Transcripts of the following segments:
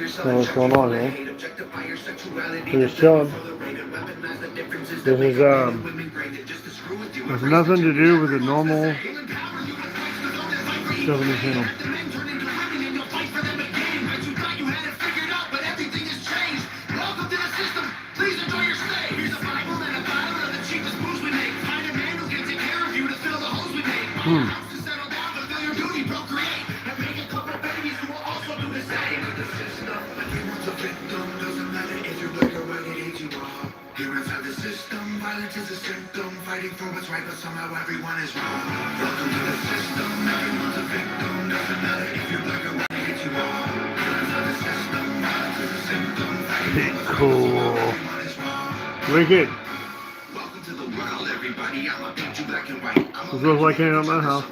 So what's going on here? We're just chilling. This is has nothing to do with the normal stuff in the channel. Violence is a symptom, fighting for what's right, but somehow everyone is wrong. Welcome to the system, everyone's a victim. Doesn't matter if you're black or white, it's you all. Violence is the system, violence is a symptom, fighting for what's right, but somehow everyone is wrong. Wicked. Welcome to the world, everybody. I'ma paint you black and white. This looks like hanging out my house.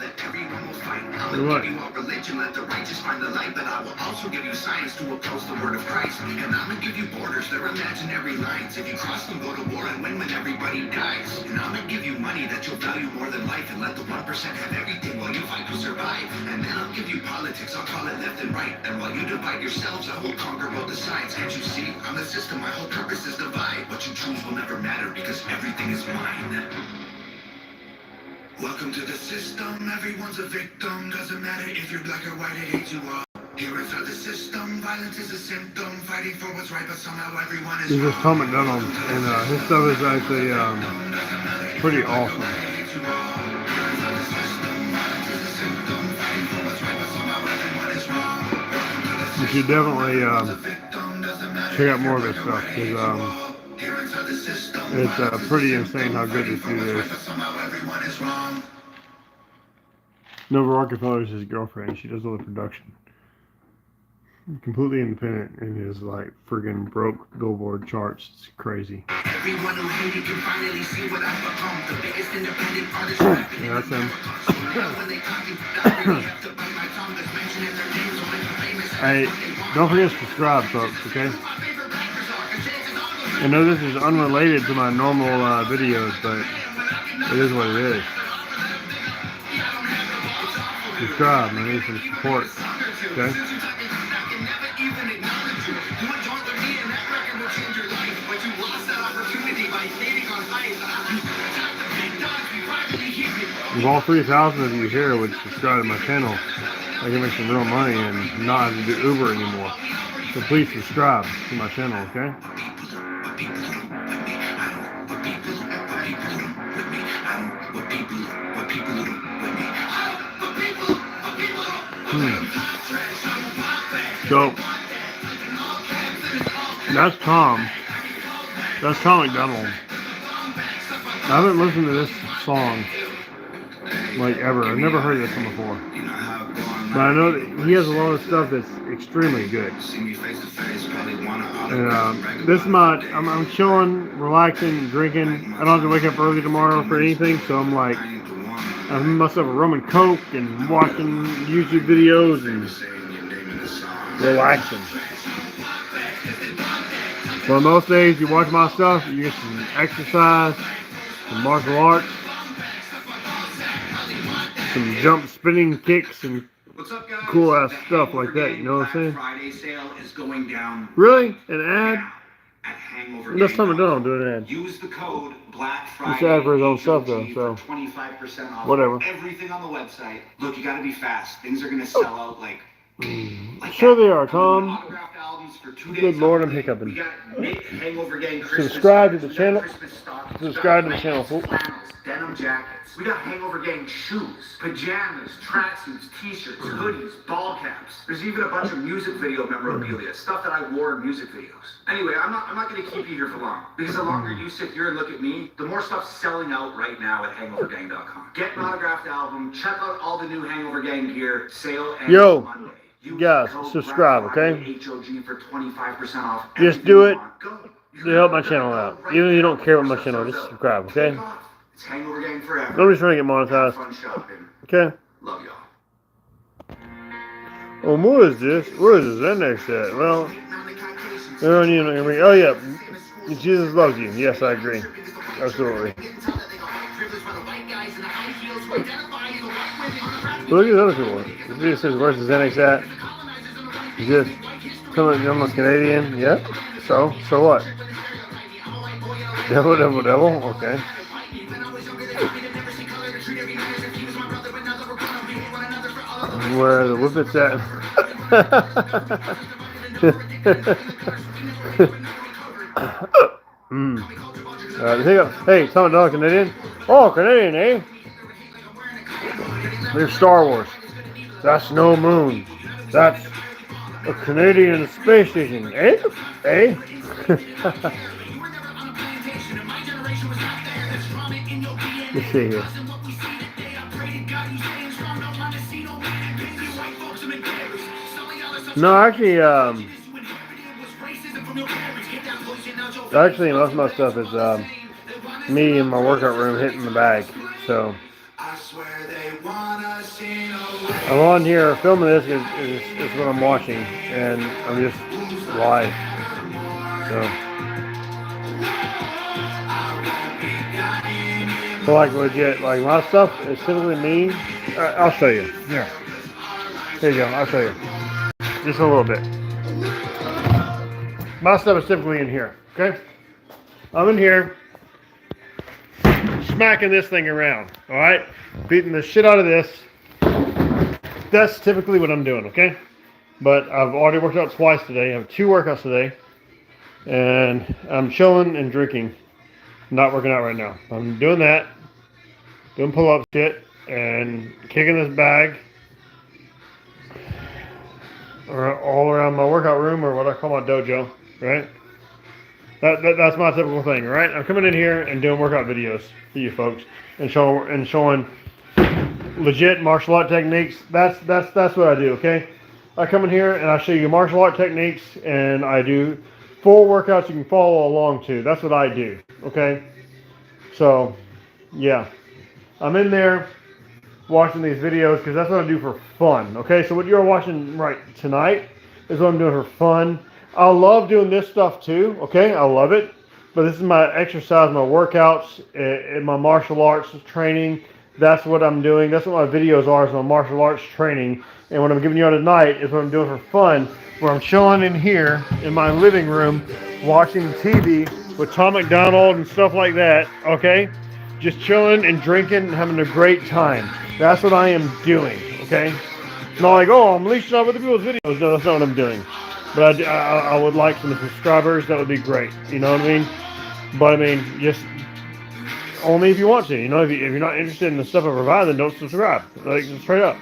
What? Religion, let the righteous find the light, but I will also give you science to oppose the word of Christ. And I'm gonna give you borders, they're imaginary lines. If you cross them, go to war and win when everybody dies. And I'm gonna give you money that you'll value more than life, and let the 1% have everything while you fight to survive. And then I'll give you politics, I'll call it left and right. And while you divide yourselves, I will conquer both the sides. Can't you see? I'm the system, my whole purpose is divide. What you choose will never matter because everything is mine. Welcome to the system, everyone's a victim. Doesn't matter if you're black or white, it hates you all. Here inside the system, violence is a symptom. Fighting for what's right, but somehow everyone is wrong. This is Tom McDonald, and his stuff is actually pretty awesome. You should definitely check out more of his stuff, because it's pretty insane how good this dude is. Nova Rockefeller is his girlfriend. She does all the production. Completely independent and is like friggin' broke Billboard charts. It's crazy. Everyone who hated can finally see what I've become. The biggest independent artist. Yeah, that's him. Hey, don't forget to subscribe, folks, okay? I know this is unrelated to my normal videos, but it is what it is. Subscribe, I need some support, okay? If all 3,000 of you here would subscribe to my channel, I can make some real money and not have to do Uber anymore. So please subscribe to my channel, okay? So, that's Tom. That's Tom McDonald. I haven't listened to this song, like, ever. I've never heard this one before. But I know that he has a lot of stuff that's extremely good. And this is I'm chilling, relaxing, drinking. I don't have to wake up early tomorrow for anything, so I'm like, I made myself a rum and coke and watching YouTube videos and relaxing. But most days you watch my stuff, you get some exercise, some martial arts, some jump spinning kicks and cool ass stuff like that, you know what I'm saying? Friday sale is going down. Really? An ad? That's something don't do an ad. Use the code Black Friday. It's ad for his own stuff though, so 25% off whatever. Everything on the website. Look, you gotta be fast. Things are gonna sell out like sure they are, Tom. Good Lord, I'm hiccuping. Subscribe to the channel. Subscribe to the channel. Denim jackets. We got Hangover Gang shoes, pajamas, tracksuits, t-shirts, hoodies, ball caps. There's even a bunch of music video memorabilia, stuff that I wore in music videos. Anyway, I'm not going to keep you here for long, because the longer you sit here and look at me, the more stuff's selling out right now at hangovergang.com. Get an autographed album, check out all the new Hangover Gang gear, sale ends Monday. You guys, subscribe, okay? HOG for 25% off. Just do it to help my channel out. Even if you don't care about my channel, just subscribe, okay? It's Hangover Gang forever. Nobody's trying to get monetized. Okay? Love y'all. Oh, what is this? Where is this index at? Well, oh yeah, Jesus loves you. Yes, I agree. Absolutely. Look at the other people. It says, where's the Xanax at? Just I'm Canadian. Yeah. So what? Devil, devil, devil. Okay. Where the whippet's at. mm. Hey, Tom Dog Canadian. Oh, Canadian, eh? There's Star Wars. That's no moon. That's a Canadian space station, eh? Eh? Let's see here. No, actually, most of my stuff is me in my workout room hitting the bag. So I'm on here filming this is what I'm watching, and I'm just live. So like legit, like my stuff is typically me. I'll show you. Here you go. I'll show you. Just a little bit. My stuff is typically in here. Okay. I'm in here, smacking this thing around. All right, beating the shit out of this. That's typically what I'm doing. Okay. But I've already worked out twice today. I have 2 workouts today, and I'm chilling and drinking. Not working out right now. I'm doing that, doing pull-up shit, and kicking this bag all around my workout room, or what I call my dojo, right? That's my typical thing, right? I'm coming in here and doing workout videos for you folks, and showing legit martial art techniques. That's what I do, okay? I come in here and I show you martial art techniques, and I do full workouts you can follow along to. That's what I do, okay? So, yeah. I'm in there watching these videos because that's what I do for fun, okay? So what you're watching right tonight is what I'm doing for fun. I love doing this stuff too, okay? I love it. But this is my exercise, my workouts, and my martial arts training. That's what I'm doing. That's what my videos are, is my martial arts training. And what I'm giving you on tonight is what I'm doing for fun, where I'm chilling in here in my living room watching TV with Tom McDonald and stuff like that, okay? Just chilling and drinking and having a great time. That's what I am doing, okay? It's not like, oh, I'm leeching off other people's videos. No, that's not what I'm doing. But I would like some subscribers. That would be great. You know what I mean? But I mean, just only if you want to. You know, if you're not interested in the stuff I provide, then don't subscribe. Like, straight up.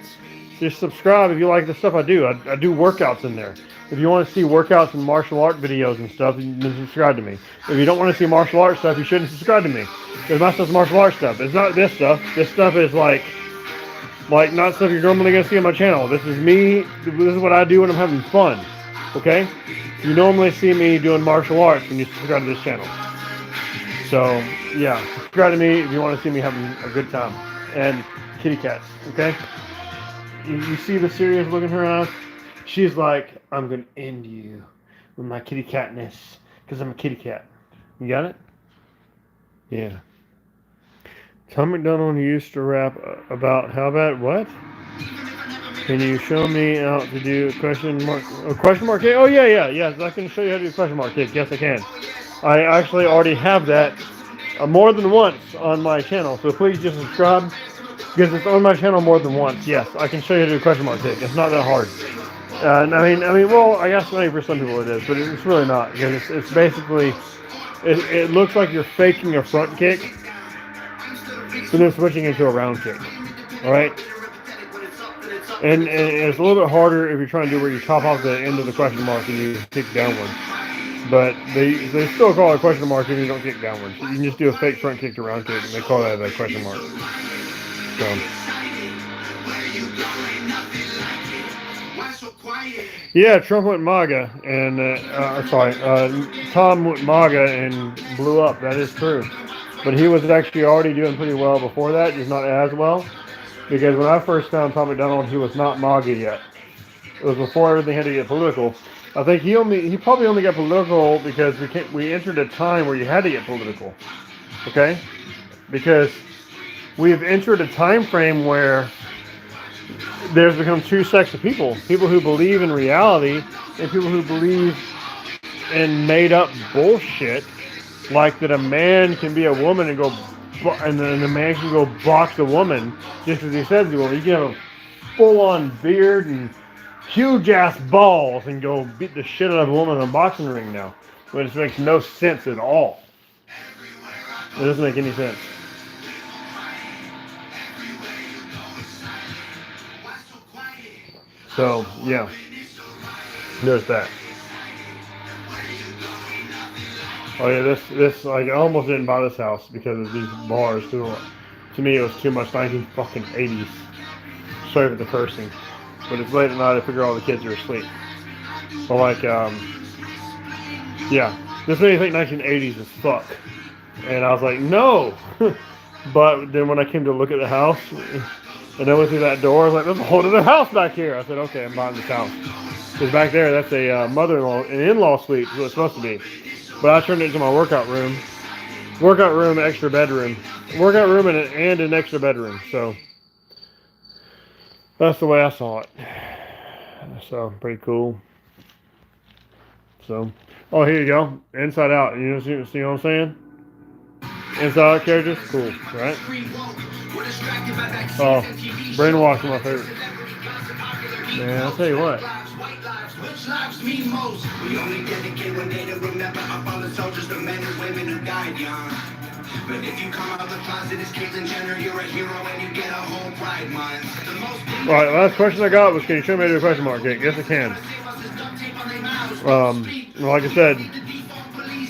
Just subscribe if you like the stuff I do. I do workouts in there. If you want to see workouts and martial art videos and stuff, then subscribe to me. If you don't want to see martial art stuff, you shouldn't subscribe to me. Because my stuff's martial art stuff. It's not this stuff. This stuff is like not stuff you're normally going to see on my channel. This is me. This is what I do when I'm having fun. Okay? You normally see me doing martial arts when you subscribe to this channel. So, yeah. Subscribe to me if you want to see me having a good time. And kitty cats. Okay? You see the serious look in her eyes? She's like, I'm going to end you with my kitty catness. Because I'm a kitty cat. You got it? Yeah. Tom McDonald used to rap about how about what? Can you show me how to do a question mark kick? Oh yeah, yes, I can show you how to do a question mark kick. Yes, I can. I actually already have that more than once on my channel, so please just subscribe because it's on my channel more than once. Yes, I can show you how to do a question mark kick. It's not that hard. I mean, well, I guess maybe for some people it is, but it's really not because it's basically it looks like you're faking a front kick. So then switching into a round kick, all right? And it's a little bit harder if you're trying to do where you chop off the end of the question mark and you kick downward. But they still call it a question mark if you don't kick downward. So you can just do a fake front kick to round kick, and they call that a question mark. So. Yeah, Trump went MAGA, and Tom went MAGA and blew up. That is true. But he was actually already doing pretty well before that, just not as well. Because when I first found Tom McDonald, he was not MAGA yet. It was before everything had to get political. I think he probably only got political because we entered a time where you had to get political. Okay? Because we've entered a time frame where there's become two sects of people: people who believe in reality and people who believe in made up bullshit, like that a man can be a woman and go, and then the man can go box a woman just as he says he will. You can have a full on beard and huge ass balls and go beat the shit out of a woman in a boxing ring now. But it makes no sense at all. It doesn't make any sense. So, yeah. There's that. Oh yeah, this like I almost didn't buy this house because of these bars too. To me, it was too much 1980s. Sorry for the cursing, but it's late at night. I figure all the kids are asleep. But like, yeah, this made me think 1980s as fuck, and I was like, no. But then when I came to look at the house, and I went through that door, I was like, there's a whole other house back here. I said, okay, I'm buying this house. Because back there, that's a mother-in-law, an in-law suite, is what it's supposed to be. But I turned it into my workout room. Workout room, extra bedroom. Workout room and an extra bedroom. So that's the way I saw it. So pretty cool. So, oh, here you go. Inside Out. You see what I'm saying? Inside Out characters, cool, right? Oh, Brainwash is my favorite. Man, I'll tell you what. Which lives mean most? We only dedicate one day to remember up all the soldiers, the men and women who died young. But if you come out of the closet as Caitlyn Jenner, you're a hero and you get a whole pride month. All right, last question I got was, can you show me the question mark? Okay, yes, I can. Like I said,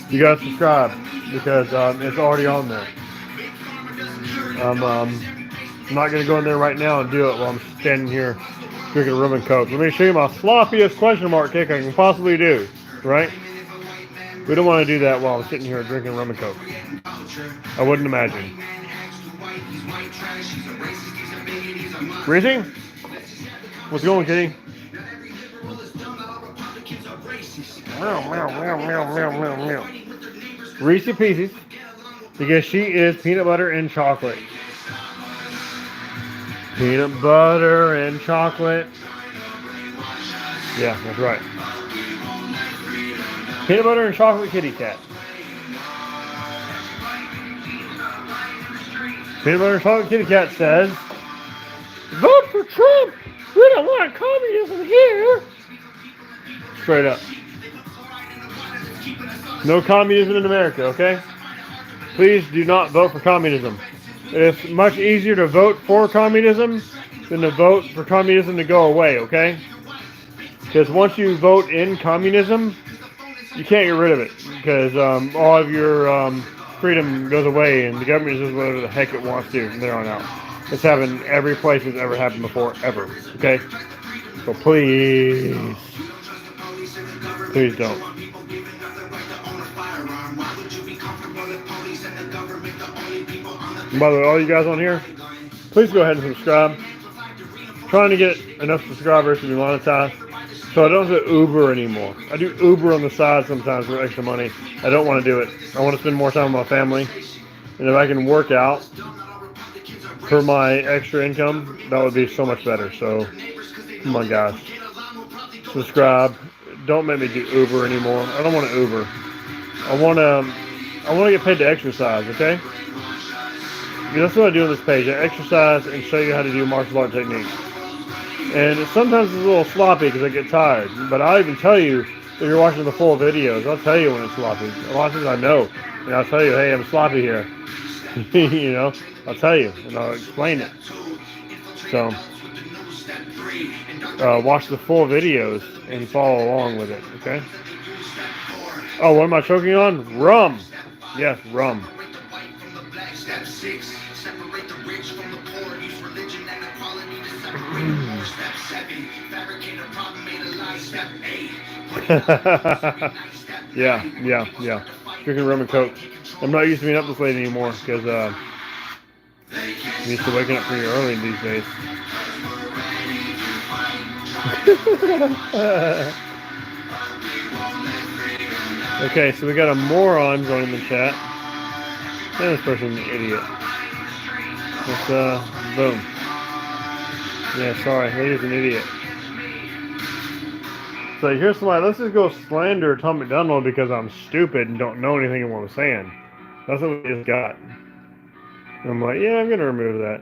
you gotta subscribe because it's already on there. I'm not gonna go in there right now and do it while I'm standing here drinking rum and coke. Let me show you my sloppiest question mark kick I can possibly do. Right? We don't want to do that while I'm sitting here drinking rum and coke. I wouldn't imagine. Reese? What's going, kitty? Reese Pieces, because she is peanut butter and chocolate. Peanut butter and chocolate. Yeah, that's right. Peanut butter and chocolate kitty cat. Peanut butter and chocolate kitty cat says, vote for Trump! We don't want communism here! Straight up. No communism in America, okay? Please do not vote for communism. It's much easier to vote for communism than to vote for communism to go away, okay? Because once you vote in communism, you can't get rid of it. Because all of your freedom goes away and the government does whatever the heck it wants to from there on out. It's happened every place it's ever happened before, ever, okay? So please don't. And by the way, all you guys on here, please go ahead and subscribe. I'm trying to get enough subscribers to be monetized, so I don't have to Uber anymore. I do Uber on the side sometimes for extra money. I don't want to do it. I want to spend more time with my family, and if I can work out for my extra income, that would be so much better. So, come on, guys, subscribe. Don't make me do Uber anymore. I don't want to Uber. I want to get paid to exercise. Okay. That's what I do on this page. I exercise and show you how to do martial art techniques. And sometimes it's a little sloppy because I get tired. But I'll even tell you, if you're watching the full videos, I'll tell you when it's sloppy. A lot of times I know. And I'll tell you, hey, I'm sloppy here. You know, I'll tell you. And I'll explain it. So, watch the full videos and follow along with it, okay? Oh, what am I choking on? Rum. Yes, rum. Yeah. Drinking rum and coke. I'm not used to being up this late anymore because I'm used to waking up pretty early these days. Okay, so we got a moron joining the chat. And this person's an idiot. Let's, boom. Yeah, sorry, he's an idiot. So here's somebody, let's just go slander Tom McDonald because I'm stupid and don't know anything of what I'm saying. That's what we just got. And I'm like, yeah, I'm going to remove that.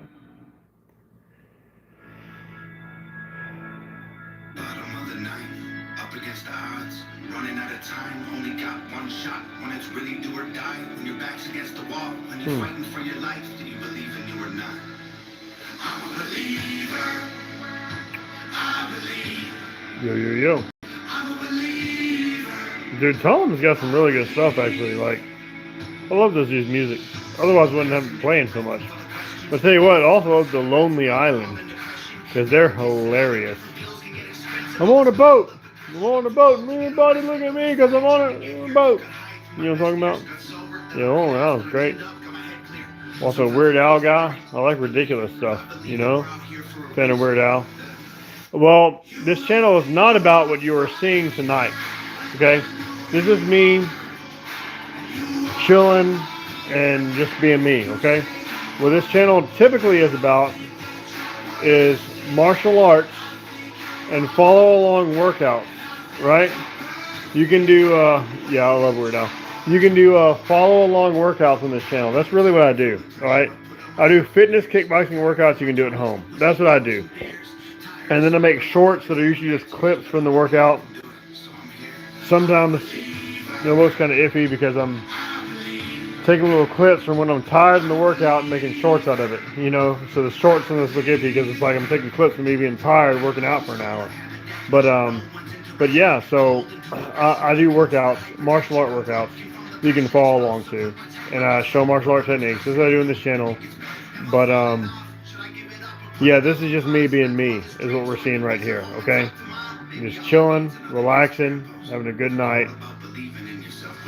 Bottom of the ninth, up against the odds, running out of time, only got one shot. When it's really do or die, when your back's against the wall, when you're fighting for your life, do you believe in you or not? I'm a believer. I believe. Yo. I'm a believer. Dude, Tom's got some really good stuff, actually. Like, I love this dude's music. Otherwise, I wouldn't have him playing so much. But tell you what, I also love The Lonely Island. Because they're hilarious. I'm on a boat. I'm on a boat. Everybody look at me because I'm on a boat. You know what I'm talking about? Yeah, Lonely Island's great. Also, Weird Al guy. I like ridiculous stuff, you know? Fan of Weird Al. Well, this channel is not about what you are seeing tonight. Okay? This is me chilling and just being me, okay? What this channel typically is about is martial arts and follow along workouts, right? You can do, yeah, I love Weird Al. You can do follow along workouts on this channel. That's really what I do, all right? I do fitness kickboxing workouts you can do at home. That's what I do. And then I make shorts that are usually just clips from the workout. Sometimes it looks kind of iffy because I'm taking little clips from when I'm tired in the workout and making shorts out of it, you know. So the shorts in this look iffy because it's like I'm taking clips of me being tired working out for an hour. But yeah, so I do workouts, martial art workouts you can follow along to, and I show martial art techniques. This is what I do in this channel. But yeah, this is just me being me, is what we're seeing right here. Okay, just chilling, relaxing, having a good night,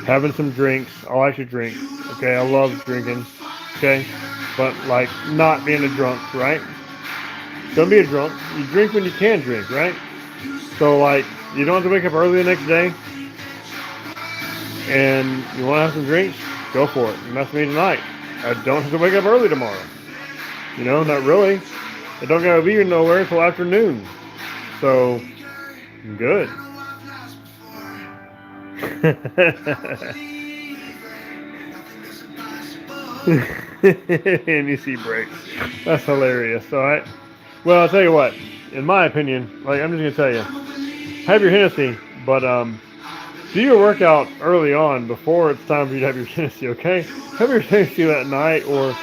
having some drinks. I like to drink. Okay, I love drinking. Okay, but like not being a drunk, right? Don't be a drunk. You drink when you can drink, right? So like, you don't have to wake up early the next day, and you want to have some drinks, go for it. And that's me tonight. I don't have to wake up early tomorrow. You know, not really. I don't gotta be here nowhere until afternoon. So, I'm good. And you see breaks. That's hilarious. All right. Well, I'll tell you what. In my opinion, like I'm just gonna tell you, have your Hennessy, but do your workout early on before it's time for you to have your Hennessy. Okay. Have your Hennessy that night, or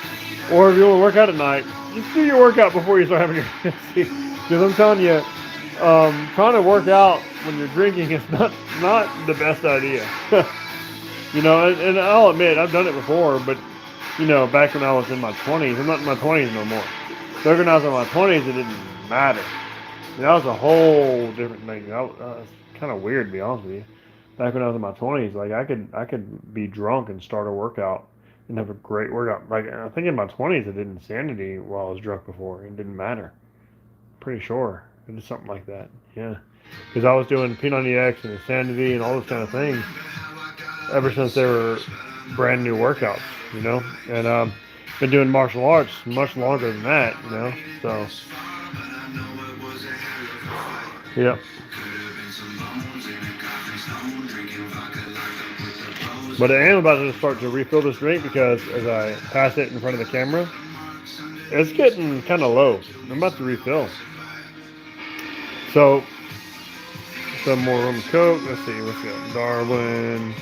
if you want to work out at night, just do your workout before you start having your Hennessy. Because I'm telling you, trying to work out when you're drinking is not the best idea. You know, and I'll admit I've done it before, but you know, back when I was in my 20s, I'm not in my 20s no more. Back when I was in my 20s, it didn't matter. That was a whole different thing. It's kind of weird, to be honest with you. Back when I was in my 20s, like I could be drunk and start a workout and have a great workout. Like I think in my 20s, I did insanity while I was drunk before. It didn't matter. Pretty sure I did something like that. Yeah, because I was doing P90X and insanity and all those kind of things ever since they were brand new workouts, you know. And been doing martial arts much longer than that, you know. So yeah. But I am about to start to refill this drink because as I pass it in front of the camera, it's getting kind of low. I'm about to refill. So, some more rum and coke. Let's see, what's that? Darwin.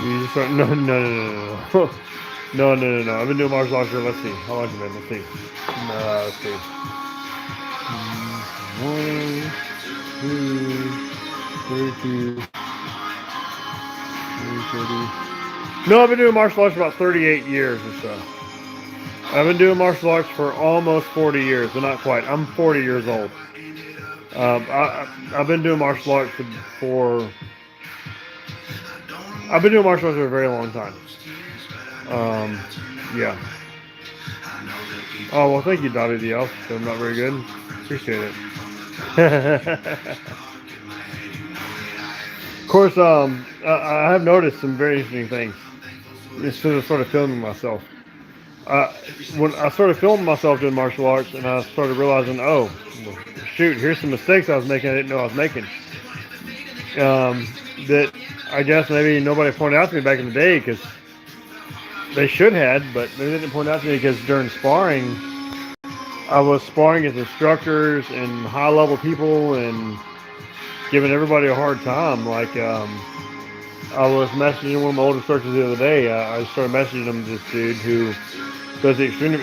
You just start, no. No. I've been doing martial arts for, let's see. How long have I been? Let's see. Let's see. 1, 2, 32. No, I've been doing martial arts for about 38 years or so. I've been doing martial arts for almost 40 years, but not quite. I'm 40 years old. I've been doing martial arts for I've been doing martial arts for a very long time. Yeah. Oh, well, thank you, Dottie the Elf. I'm not very good. Appreciate it. Of course, I have noticed some very interesting things. Just sort of filming myself. uh, when I started filming myself doing martial arts, and I started realizing, oh, well, shoot, here's some mistakes I was making. I didn't know I was making. That I guess maybe nobody pointed out to me back in the day because they should had, but they didn't point out to me because during sparring, I was sparring as instructors and high level people and giving everybody a hard time. Like I was messaging one of my old instructors the other day. I started messaging him this dude who does the extreme.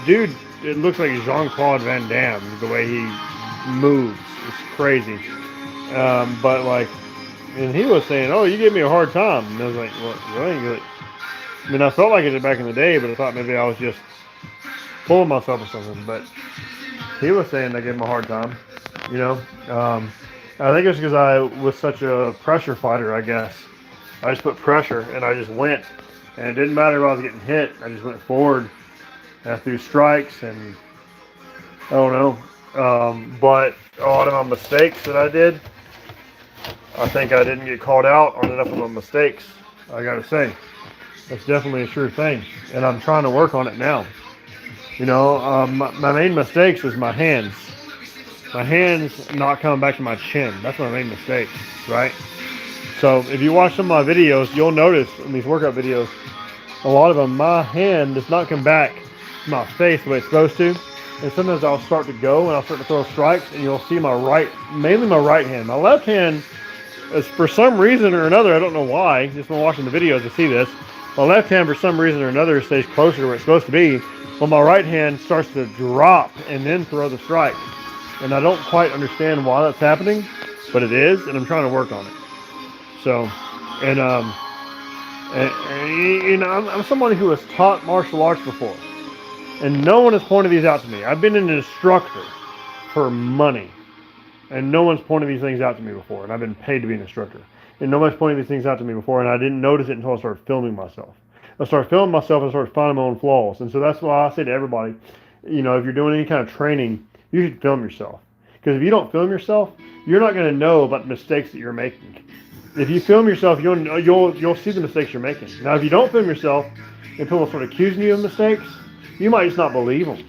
Dude, it looks like Jean Claude Van Damme the way he moves. It's crazy. But like, and he was saying, "Oh, you gave me a hard time," and I was like, "What? Really?" I mean, I felt like it did back in the day, but I thought maybe I was just pulling myself or something. But he was saying I gave him a hard time. You know, I think it's because I was such a pressure fighter. I guess I just put pressure and I just went, and it didn't matter if I was getting hit. I just went forward and I threw strikes, and I don't know. But a lot of my mistakes that I did, I think I didn't get called out on enough of my mistakes. I gotta say, that's definitely a sure thing, and I'm trying to work on it now. You know, my main mistakes is my hands. My hands not coming back to my chin. That's my main mistake, right? So if you watch some of my videos, you'll notice in these workout videos, a lot of them, my hand does not come back to my face the way it's supposed to. And sometimes I'll start to go and I'll start to throw strikes, and you'll see my right, mainly my right hand. My left hand is for some reason or another, I don't know why, just when watching the videos I see this, my left hand for some reason or another stays closer to where it's supposed to be, but my right hand starts to drop and then throw the strike. And I don't quite understand why that's happening, but it is, and I'm trying to work on it. So, and you know, I'm somebody who has taught martial arts before, and no one has pointed these out to me. I've been an instructor for money, and no one's pointed these things out to me before, and I've been paid to be an instructor. And nobody's pointed these things out to me before, and I didn't notice it until I started filming myself. I started filming myself and started finding my own flaws. And so that's why I say to everybody, you know, if you're doing any kind of training, you should film yourself. Because if you don't film yourself, you're not going to know about the mistakes that you're making. If you film yourself, you'll see the mistakes you're making. Now, if you don't film yourself and people start accusing you of mistakes, you might just not believe them.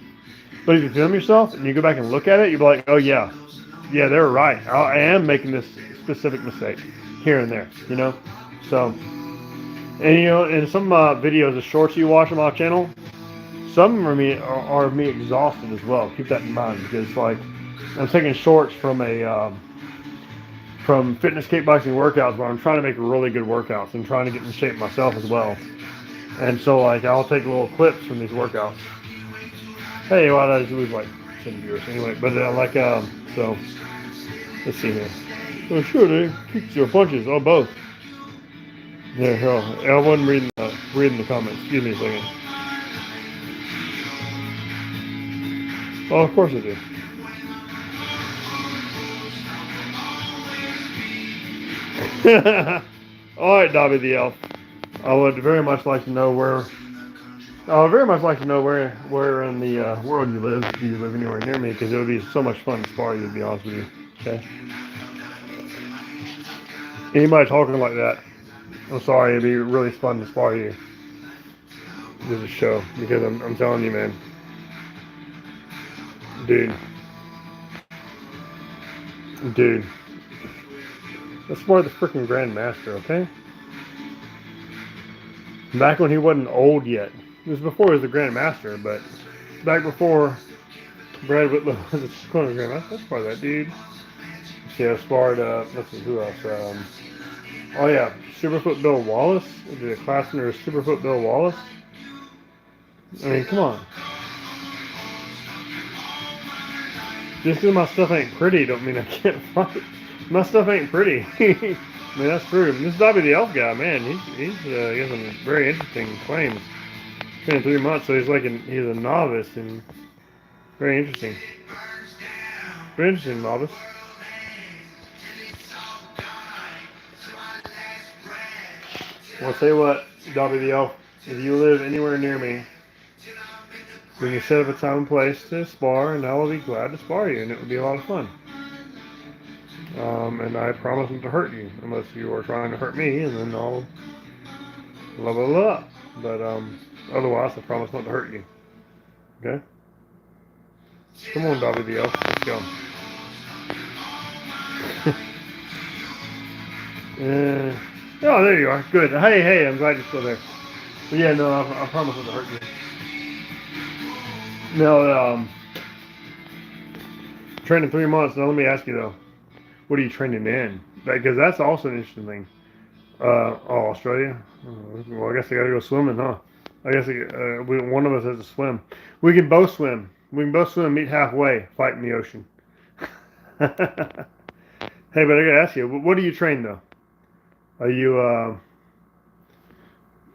But if you film yourself and you go back and look at it, you'll be like, oh yeah, they were right. I am making this specific mistake here and there, you know. So, and you know, in some videos, the shorts you watch on my channel, some of me are me exhausted as well. Keep that in mind because like I'm taking shorts from from fitness kickboxing workouts where I'm trying to make really good workouts and trying to get in shape myself as well. And so like I'll take little clips from these workouts. Hey, well, I just lose like 10 viewers anyway. But so let's see here. Oh, sure, they kicks or punches, or both. Yeah, I wasn't reading the comments. Excuse me a second. Oh, of course I do. All right, Dobby the Elf. I would very much like to know where. I would very much like to know where in the world you live. If you live anywhere near me, because it would be so much fun to spar you. To be honest with you. Okay. Anybody talking like that, I'm sorry. It'd be really fun to spar you. There's a show because I'm telling you, man, dude, let's spar the freaking Grandmaster, okay? Back when he wasn't old yet. It was before he was the Grandmaster, but back before Brad Whitlow was a Grandmaster, let's spar that dude. See, I sparred. Let's see who else. Oh yeah, Superfoot Bill Wallace. I did a class under Superfoot Bill Wallace. I mean, come on. Just because my stuff ain't pretty don't mean I can't fight. My stuff ain't pretty. I mean, that's true. This Dobby the Elf guy, man, he has some very interesting claims. It's been 3 months, so he's a novice and very interesting. Very interesting novice. Well, I'll tell you what, Dobby the Elf, if you live anywhere near me, we can set up a time and place to spar, and I will be glad to spar you, and it would be a lot of fun. And I promise not to hurt you, unless you are trying to hurt me, and then I'll blah blah blah. But Otherwise, I promise not to hurt you. Okay? Come on, Dobby the elf. Let's go. Oh, there you are. Good. Hey, I'm glad you're still there. But yeah, no, I promise not to hurt you. No, training 3 months. Now, let me ask you, though. What are you training in? Because that's also an interesting thing. Australia? Well, I guess I gotta go swimming, huh? I guess one of us has to swim. We can both swim. We can both swim, meet halfway, fight in the ocean. Hey, but I gotta ask you, what do you train though? Are you,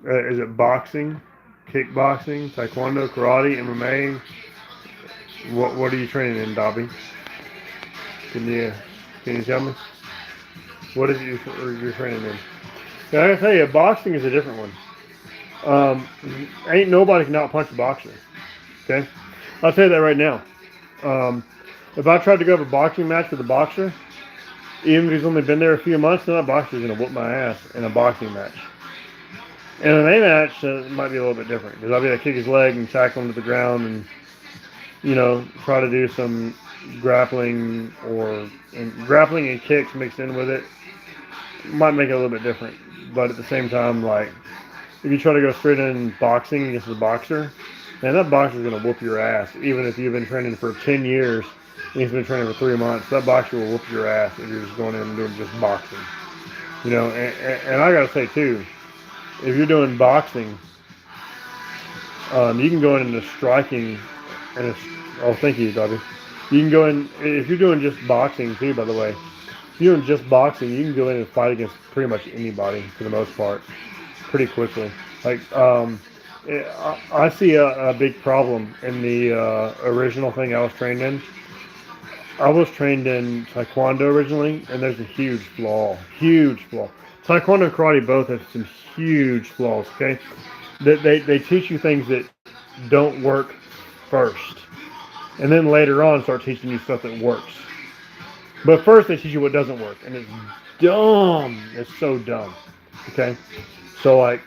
is it boxing, kickboxing, taekwondo, karate, MMA? What are you training in, Dobby? Can you tell me? What is it you're training in? Yeah, I gotta tell you, boxing is a different one. Ain't nobody can outpunch a boxer. Okay, I'll tell you that right now. If I tried to go have a boxing match with a boxer, even if he's only been there a few months, then that boxer's gonna whoop my ass in a boxing match. In an MMA match, it might be a little bit different because I'll be able to kick his leg and tackle him to the ground and try to do some grappling grappling and kicks mixed in with it. Might make it a little bit different, but at the same time, like if you try to go straight in boxing against a boxer, man, that boxer's gonna whoop your ass. Even if you've been training for 10 years and he's been training for 3 months, that boxer will whoop your ass if you're just going in and doing just boxing. And I gotta say too, if you're doing boxing, you can go into striking, and thank you, Dobby. You can go in if you're doing just boxing too. By the way, if you're doing just boxing, you can go in and fight against pretty much anybody for the most part, pretty quickly. Like I see a big problem in the original thing I was trained in. I was trained in Taekwondo originally, and there's a huge flaw. Huge flaw. Taekwondo and karate both have some huge flaws, okay? They teach you things that don't work first. And then later on start teaching you stuff that works. But first they teach you what doesn't work. And it's dumb. It's so dumb. Okay? So like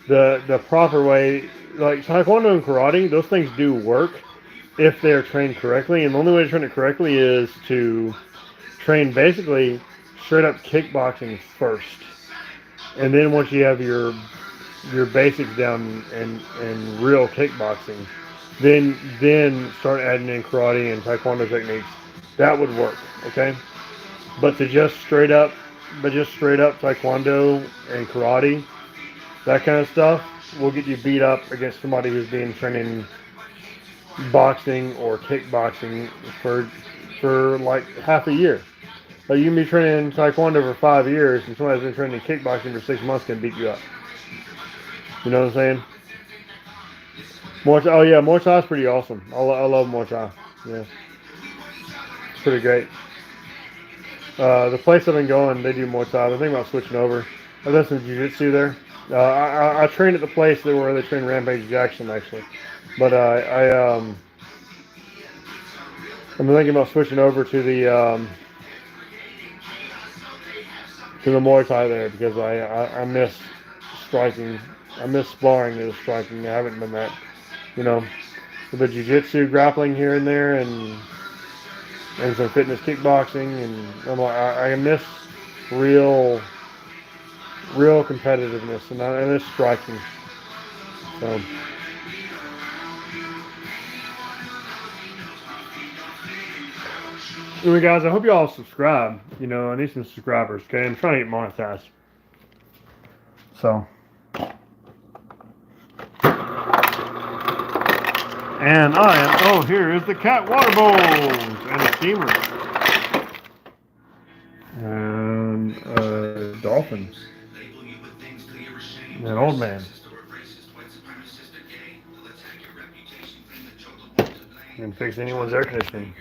the proper way, like Taekwondo and karate, those things do work if they're trained correctly. And the only way to train it correctly is to train basically straight up kickboxing first. And then once you have your basics down and real kickboxing, then start adding in karate and taekwondo techniques. That would work, okay? But just straight up taekwondo and karate, that kind of stuff will get you beat up against somebody who's been training boxing or kickboxing for like half a year. Like you can be training taekwondo for 5 years, and somebody's been training kickboxing for 6 months can beat you up. You know what I'm saying? Muay Thai is pretty awesome. I love Muay Thai. Yeah, it's pretty great. The place I've been going, they do Muay Thai. I'm thinking about switching over. I've done some jiu-jitsu there. I trained at the place where they train Rampage Jackson actually, but I'm thinking about switching over to the Muay Thai there because I miss striking. I miss sparring and striking. I haven't done that. The jiu-jitsu grappling here and there and some fitness kickboxing, and I miss real competitiveness, and I miss striking. So anyway, guys, I hope you all subscribe. I need some subscribers, okay? I'm trying to get monetized. So and here is the cat water bowls and a steamer. And dolphins. An old man. Can fix anyone's air conditioning.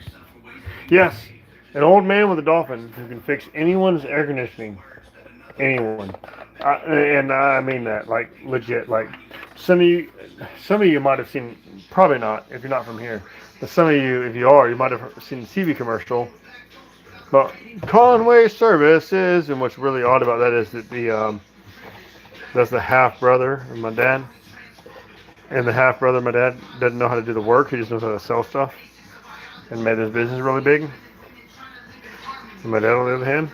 Yes, an old man with a dolphin who can fix anyone's air conditioning. Anyone. And I mean that, like, legit. Like, some of you might have seen, probably not, if you're not from here, but some of you, if you are, you might have seen the TV commercial about Conway Services, and what's really odd about that is that that's the half brother of my dad, And the half brother, my dad, doesn't know how to do the work. He just knows how to sell stuff and made his business really big. And my dad, on the other hand,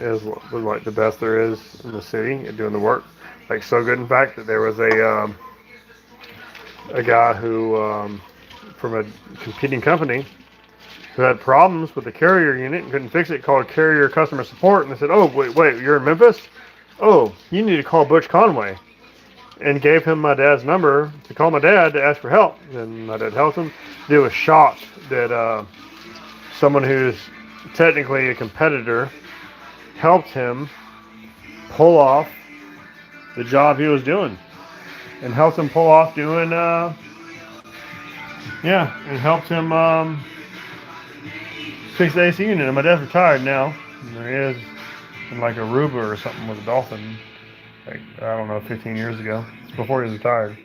was like the best there is in the city at doing the work. Like so good, in fact, that there was a guy who from a competing company who had problems with the carrier unit and couldn't fix it. Called carrier customer support, and they said, "Oh, wait, you're in Memphis? Oh, you need to call Butch Conway." And gave him my dad's number to call my dad to ask for help. And my dad helped him. He was shocked that someone who's technically a competitor helped him pull off the job he was doing, and helped him pull off doing and helped him fix the AC unit. And my dad's retired now. And there he is in like Aruba or something with a dolphin. Like, I don't know, 15 years ago. It's before he was retired.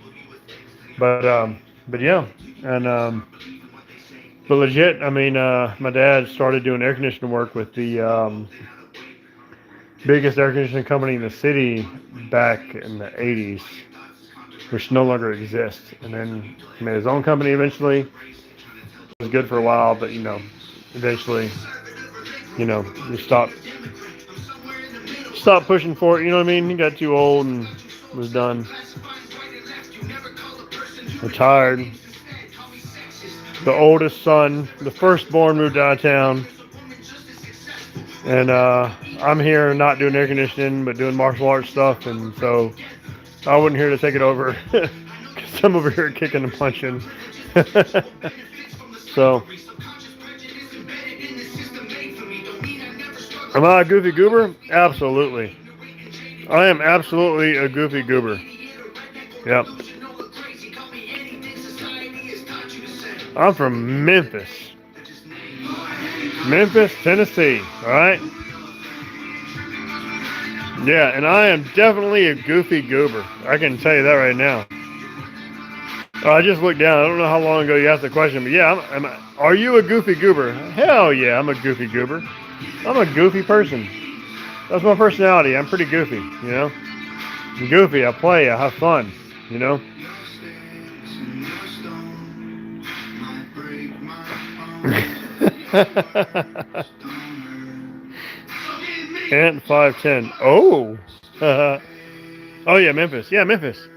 But yeah, and but legit, I mean, my dad started doing air conditioning work with the biggest air conditioning company in the city back in the 80s, which no longer exists. And then he made his own company eventually. It was good for a while, but eventually, you stopped pushing for it. You know what I mean? He got too old and was done. Retired. The oldest son, the firstborn, moved out of town. And I'm here not doing air conditioning, but doing martial arts stuff. And so I wasn't here to take it over. Because I'm over here kicking and punching. So, am I a goofy goober? Absolutely. I am absolutely a goofy goober. Yep. I'm from Memphis. Memphis, Tennessee. Alright? Yeah, and I am definitely a goofy goober. I can tell you that right now. I just looked down. I don't know how long ago you asked the question, but yeah, are you a goofy goober? Hell yeah, I'm a goofy goober. I'm a goofy person. That's my personality. I'm pretty goofy, I'm goofy. I play. I have fun, Ant 510. Oh. Oh yeah, Memphis. Yeah, Memphis.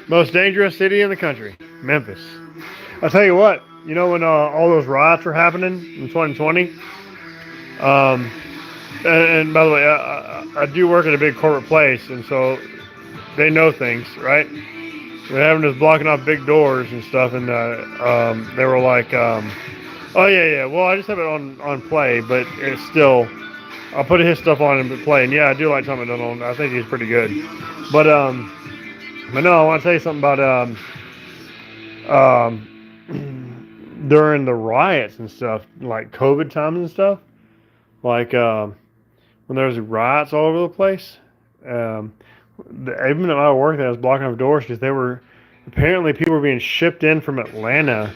Most dangerous city in the country. Memphis. I'll tell you what, when all those riots were happening in 2020, and by the way, I do work at a big corporate place, and so they know things, right? They're having us blocking off big doors and stuff, and they were like, oh yeah, well, I just have it on play, but it's still, I'll put his stuff on and play, and yeah, I do like Tommy Donald. I think he's pretty good, but no, I want to tell you something about during the riots and stuff, like COVID times and stuff, like when there was riots all over the place. Even at my work, they was blocking off doors because apparently people were being shipped in from Atlanta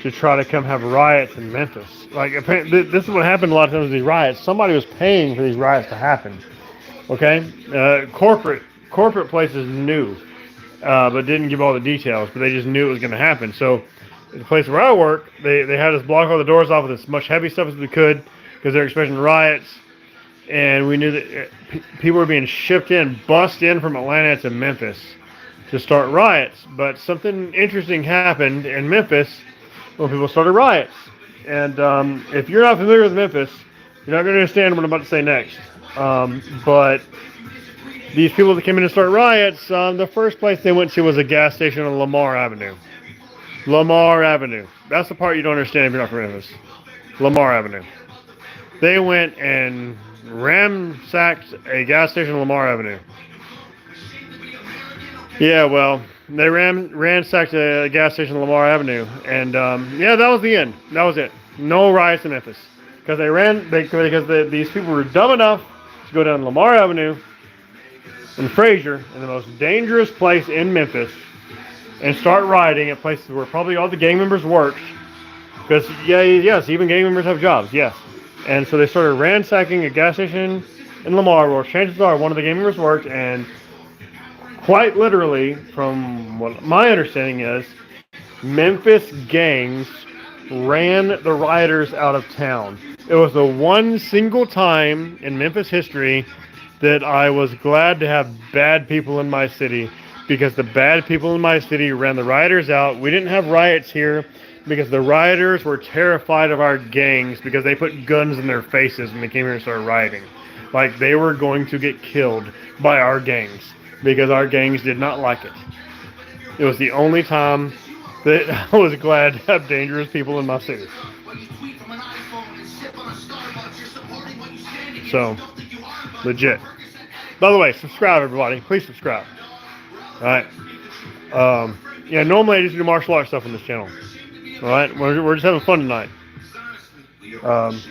to try to come have riots in Memphis. Like, apparently, this is what happened a lot of times with these riots. Somebody was paying for these riots to happen. Okay, corporate places knew, but didn't give all the details. But they just knew it was going to happen. So, the place where I work, they had us block all the doors off with as much heavy stuff as we could because they're expecting riots. And we knew that people were being shipped in, bussed in from Atlanta to Memphis to start riots. But something interesting happened in Memphis when people started riots. And if you're not familiar with Memphis, you're not going to understand what I'm about to say next. But these people that came in to start riots, the first place they went to was a gas station on Lamar Avenue. Lamar Avenue. That's the part you don't understand if you're not from Memphis. Lamar Avenue. They went and ransacked a gas station on Lamar Avenue. Yeah, well, they ransacked a gas station on Lamar Avenue, and that was the end. That was it. No riots in Memphis because these people were dumb enough to go down Lamar Avenue in Frazier, in the most dangerous place in Memphis, and start rioting at places where probably all the gang members worked. Because yes, even gang members have jobs. Yes. And so they started ransacking a gas station in Lamar where chances are one of the gang members worked and quite literally, from what my understanding is, Memphis gangs ran the rioters out of town. It was the one single time in Memphis history that I was glad to have bad people in my city, because the bad people in my city ran the rioters out. We didn't have riots here because the rioters were terrified of our gangs, because they put guns in their faces when they came here and started rioting. Like they were going to get killed by our gangs because our gangs did not like it. It was the only time that I was glad to have dangerous people in my city. So, legit. By the way, subscribe, everybody. Please subscribe. All right. Yeah, normally I just do martial arts stuff on this channel. All right. We're just having fun tonight.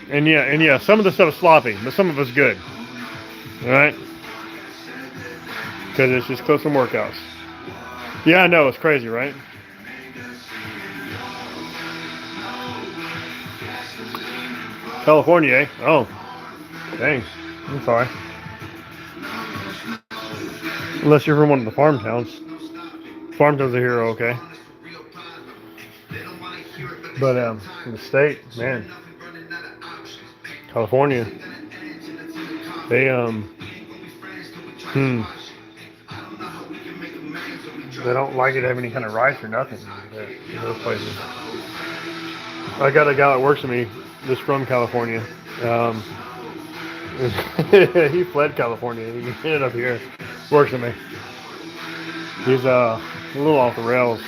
And yeah, some of the stuff is sloppy, but some of it's good. All right. Because it's just close from workouts. Yeah, I know, it's crazy, right? California, eh? Oh, dang. I'm sorry. Unless you're from one of the farm towns. Farm towns are here, okay. But in the state, man, California, they they don't like it to have any kind of rights or nothing in those places. I got a guy that works for me that's from California. He fled California. He ended up here. Works for me. He's a little off the rails.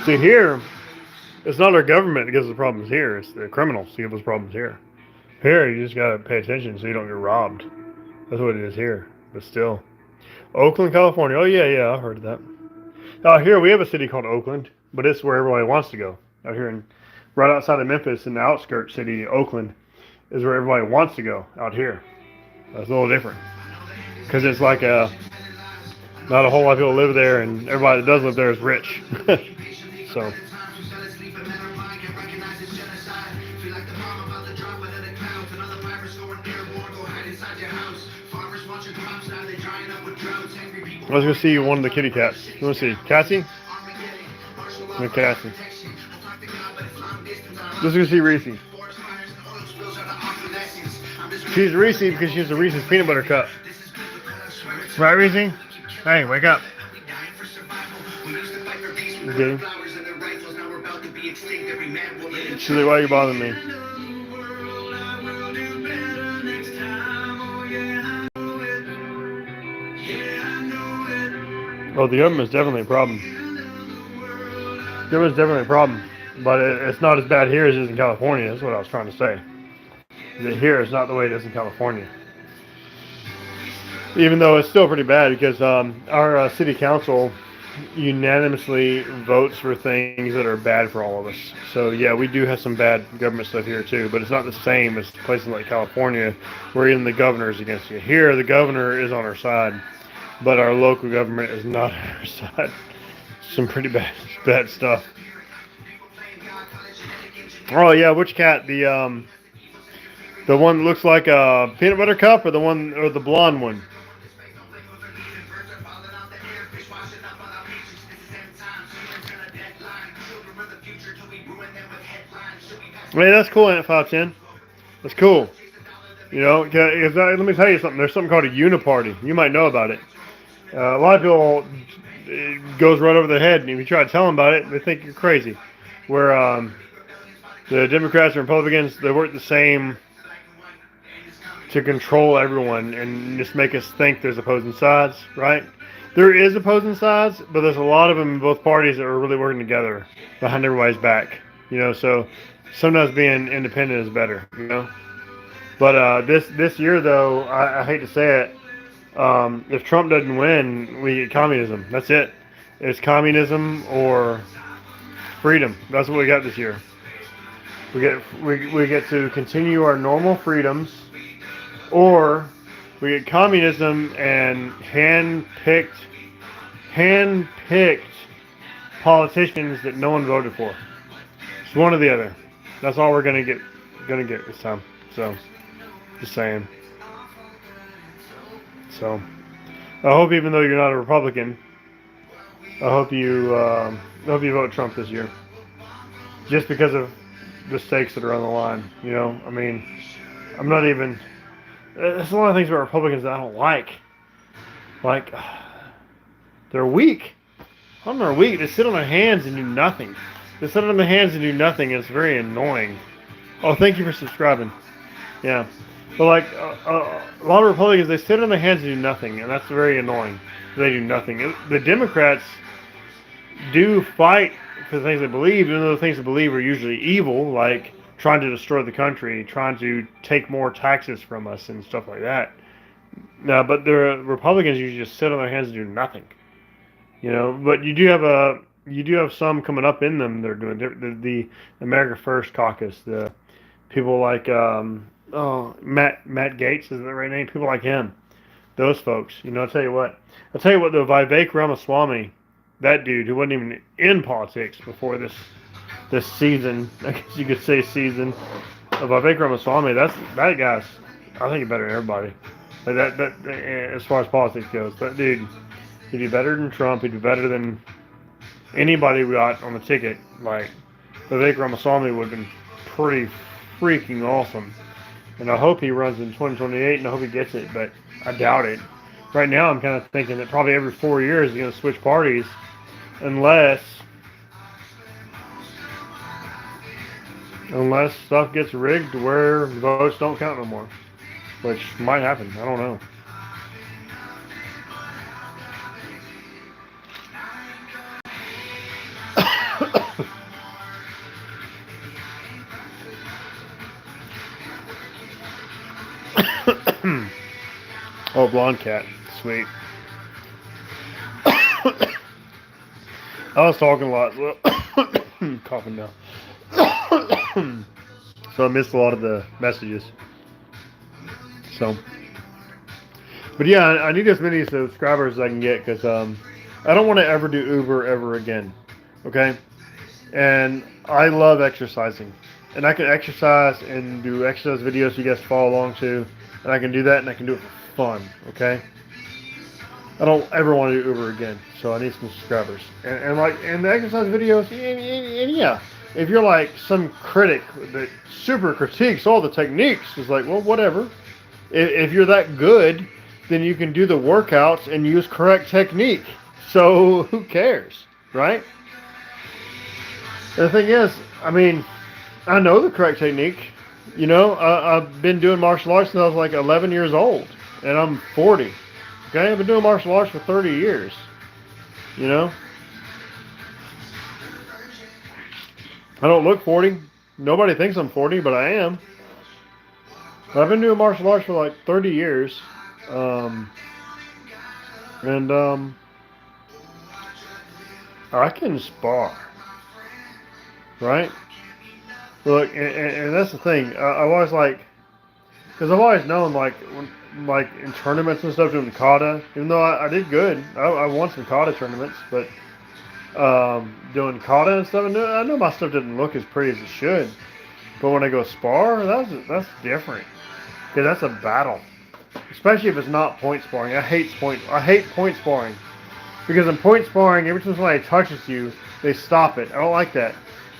See, here, it's not our government that gives us problems here. It's the criminals who give us problems here. Here, you just gotta pay attention so you don't get robbed. That's what it is here. But still. Oakland, California. Oh, yeah, I've heard of that. Here, we have a city called Oakland, but it's where everybody wants to go. Out here, right outside of Memphis, in the outskirts city, Oakland, is where everybody wants to go, out here. That's a little different. Because it's like not a whole lot of people live there, and everybody that does live there is rich. So. I was going to see one of the kitty cats. You want to see Cassie? No, Cassie. Just going to see Reese. She's Reese because she's a Reese's peanut butter cup. Right, Reese? Hey, wake up. Okay. She's like, why are you bothering me? Oh, the government's definitely a problem. The government's definitely a problem. But it's not as bad here as it is in California. That's what I was trying to say. Here it's not the way it is in California. Even though it's still pretty bad because our city council unanimously votes for things that are bad for all of us. So yeah, we do have some bad government stuff here too, but it's not the same as places like California where even the governor is against you. Here the governor is on our side, but our local government is not on our side. Some pretty bad stuff. Oh yeah, which cat? The one that looks like a peanut butter cup, or the blonde one? Hey, that's cool, Ant 510. That's cool. You know, let me tell you something. There's something called a uniparty. You might know about it. A lot of people, it goes right over their head, and if you try to tell them about it, they think you're crazy. Where the Democrats and Republicans, they work the same to control everyone and just make us think there's opposing sides, right? There is opposing sides, but there's a lot of them in both parties that are really working together behind everybody's back. You know, so sometimes being independent is better, you know. But this year, though, I hate to say it, if Trump doesn't win, we get communism. That's it. It's communism or freedom. That's what we got this year. We get to continue our normal freedoms, or we get communism and hand-picked politicians that no one voted for. It's one or the other. That's all we're gonna get this time. So Just saying. So, I hope even though you're not a Republican, I hope you vote Trump this year. Just because of the stakes that are on the line. You know, I mean, I'm not even. There's a lot of things about Republicans that I don't like. Like, they're weak. Some are weak. They sit on their hands and do nothing. They sit on their hands and do nothing. And it's very annoying. Oh, thank you for subscribing. Yeah. But like a lot of Republicans, they sit on their hands and do nothing, and that's very annoying. They do nothing. The Democrats do fight for the things they believe, even though the things they believe are usually evil, like trying to destroy the country, trying to take more taxes from us, and stuff like that. No, but the Republicans usually just sit on their hands and do nothing. You know, but you do have some coming up in them. They're doing the America First caucus, the people like Matt Gaetz, is that the right name? People like him, those folks. You know, I'll tell you what, the Vivek Ramaswamy, that dude who wasn't even in politics before this season, I guess you could say season of Vivek Ramaswamy. That guy's, I think, he's better than everybody. Like that as far as politics goes. That dude, he'd be better than Trump. He'd be better than anybody we got on the ticket. Like Vivek Ramaswamy would have been pretty freaking awesome. And I hope he runs in 2028, and I hope he gets it, but I doubt it. Right now, I'm kind of thinking that probably every 4 years he's going to switch parties, unless stuff gets rigged to where votes don't count no more, which might happen. I don't know. Oh, blonde cat. Sweet. I was talking a lot. Coughing now. So I missed a lot of the messages. So. But yeah, I need as many subscribers as I can get, because I don't want to ever do Uber ever again. Okay? And I love exercising. And I can exercise and do exercise videos you guys follow along to. And I can do that, and I can do it for fun, okay? I don't ever want to do Uber again, so I need some subscribers. And the exercise videos, and yeah, if you're like some critic that super critiques all the techniques, it's like, well, whatever. If you're that good, then you can do the workouts and use correct technique. So who cares, right? The thing is, I mean, I know the correct technique. You know, I've been doing martial arts since I was like 11 years old, and I'm 40. Okay, I've been doing martial arts for 30 years. You know, I don't look 40. Nobody thinks I'm 40, but I am. But I've been doing martial arts for like 30 years, and I can spar, right? Look, and that's the thing. I've always because I've always known like in tournaments and stuff doing kata. Even though I did good, I won some kata tournaments, but doing kata and stuff, I know my stuff didn't look as pretty as it should. But when I go spar, that's different, because that's a battle. Especially if it's not point sparring. I hate point sparring, because in point sparring, every time somebody touches you, they stop it. I don't like that.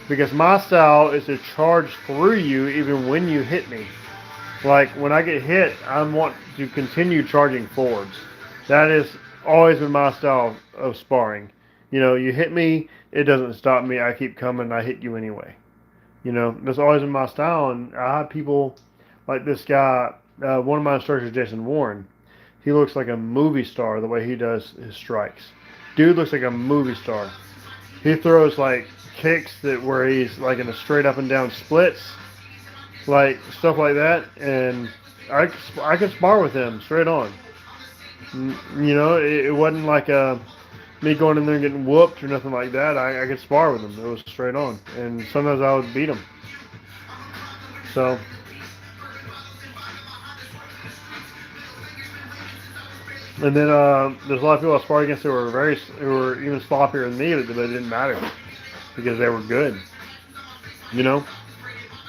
Because my style is to charge through you even when you hit me. Like, when I get hit, I want to continue charging forwards. That has always been my style of sparring. You know, you hit me, it doesn't stop me. I keep coming, I hit you anyway. You know, that's always been my style. And I have people like this guy, one of my instructors, Jason Warren. He looks like a movie star the way he does his strikes. Dude looks like a movie star. He throws like kicks where he's like in a straight up and down splits, like stuff like that, and I could spar with him straight on. You know, it wasn't like me going in there and getting whooped or nothing like that. I could spar with him. It was straight on, and sometimes I would beat him. So. And then there's a lot of people I sparred against who were even sloppier than me, but it didn't matter, because they were good. You know?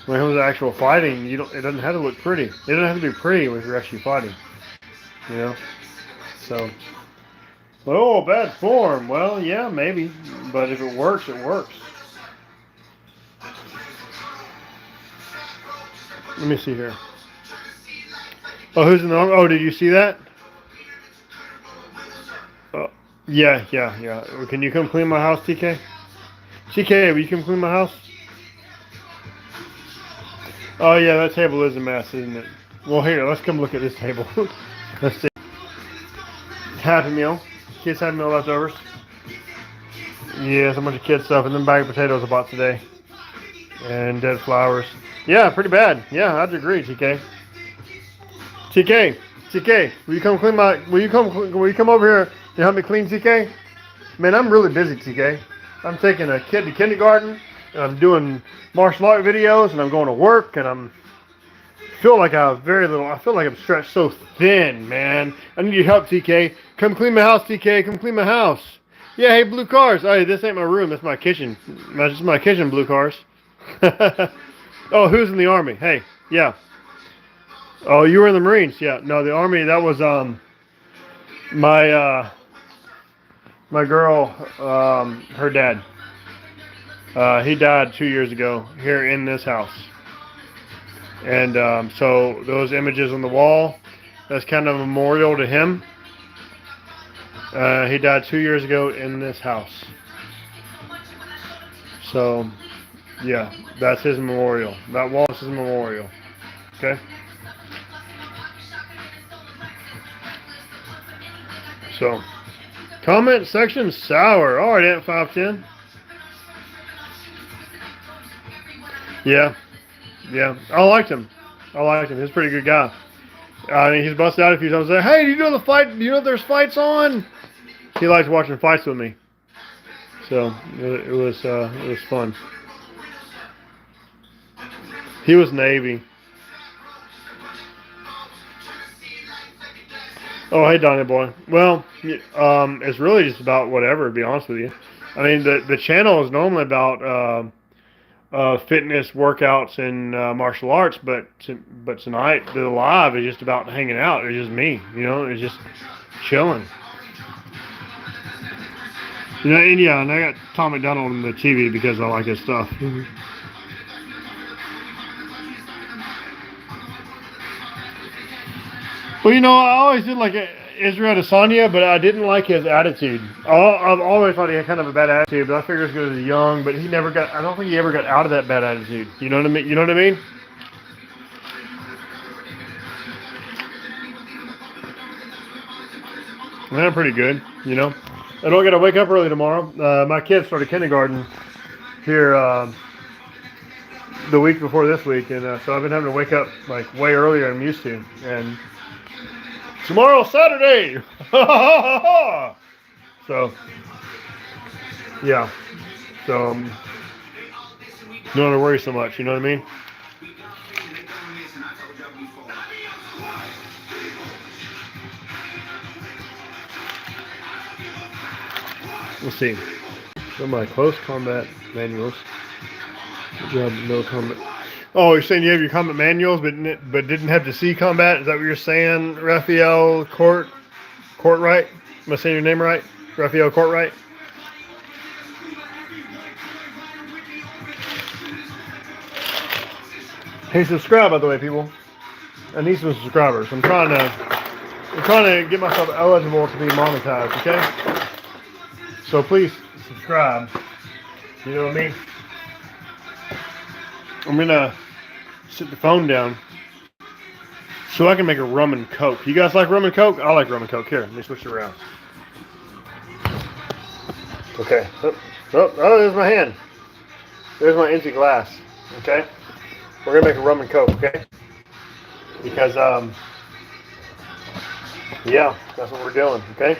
When it comes to actual fighting, it doesn't have to look pretty. It doesn't have to be pretty when you're actually fighting. You know? So, oh, bad form. Well, yeah, maybe. But if it works, it works. Let me see here. Oh, who's in the army? Oh, did you see that? Oh, yeah. Can you come clean my house, TK? TK, will you come clean my house? Oh, yeah, that table is a mess, isn't it? Well, here, let's come look at this table. Let's see. Happy Meal. Kids Happy Meal leftovers. Yeah, it's a bunch of kid stuff, and then bag of potatoes I bought today. And dead flowers. Yeah, pretty bad. Yeah, I'd agree, TK. TK, will you come clean my? Will you come over here and help me clean, TK? Man, I'm really busy, TK. I'm taking a kid to kindergarten, and I'm doing martial art videos, and I'm going to work, and I feel like I'm stretched so thin, man. I need your help, TK. Come clean my house, TK. Come clean my house. Yeah, hey, blue cars. Oh, this ain't my room. That's my kitchen. This is my kitchen, blue cars. Oh, who's in the army? Hey, yeah. Oh, you were in the Marines. Yeah. No, the army. That was my girl. Her dad. He died 2 years ago here in this house. And so those images on the wall, that's kind of a memorial to him. He died 2 years ago in this house. So, yeah, that's his memorial. That wall is his memorial. Okay? So, comment section sour. All right, Ant 510. Yeah, I liked him. He's a pretty good guy. I mean, he's busted out a few times. Like, hey, do you know the fight? Do you know there's fights on? He likes watching fights with me. So it was fun. He was Navy. Oh, hey, Donnie boy. Well, it's really just about whatever, to be honest with you. I mean, the channel is normally about fitness, workouts, and martial arts, but tonight the live is just about hanging out. It's just me, it's just chilling. And yeah, and I got Tom McDonald on the TV because I like his stuff. Well, I always did like Israel Adesanya, but I didn't like his attitude. I've always thought he had kind of a bad attitude, but I figure it's because he's young, but I don't think he ever got out of that bad attitude. You know what I mean? Yeah, pretty good, I don't got to wake up early tomorrow. My kids started kindergarten here the week before this week, and so I've been having to wake up like way earlier than I'm used to. And tomorrow's Saturday! So, yeah. So, don't have to worry so much, you know what I mean? Let's see. Some of my close combat manuals. Good job, no combat. Oh, you're saying you have your combat manuals, but didn't have to see combat? Is that what you're saying, Raphael Courtright? Am I saying your name right? Raphael Courtright? Hey, subscribe, by the way, people. I need some subscribers. I'm trying to get myself eligible to be monetized, okay? So please subscribe. You know what I mean? I'm gonna sit the phone down so I can make a rum and coke. You guys like rum and coke? I like rum and coke. Here, let me switch it around. Okay. Oh, there's my hand. There's my empty glass. Okay. We're gonna make a rum and coke. Okay. Because yeah, that's what we're doing. Okay.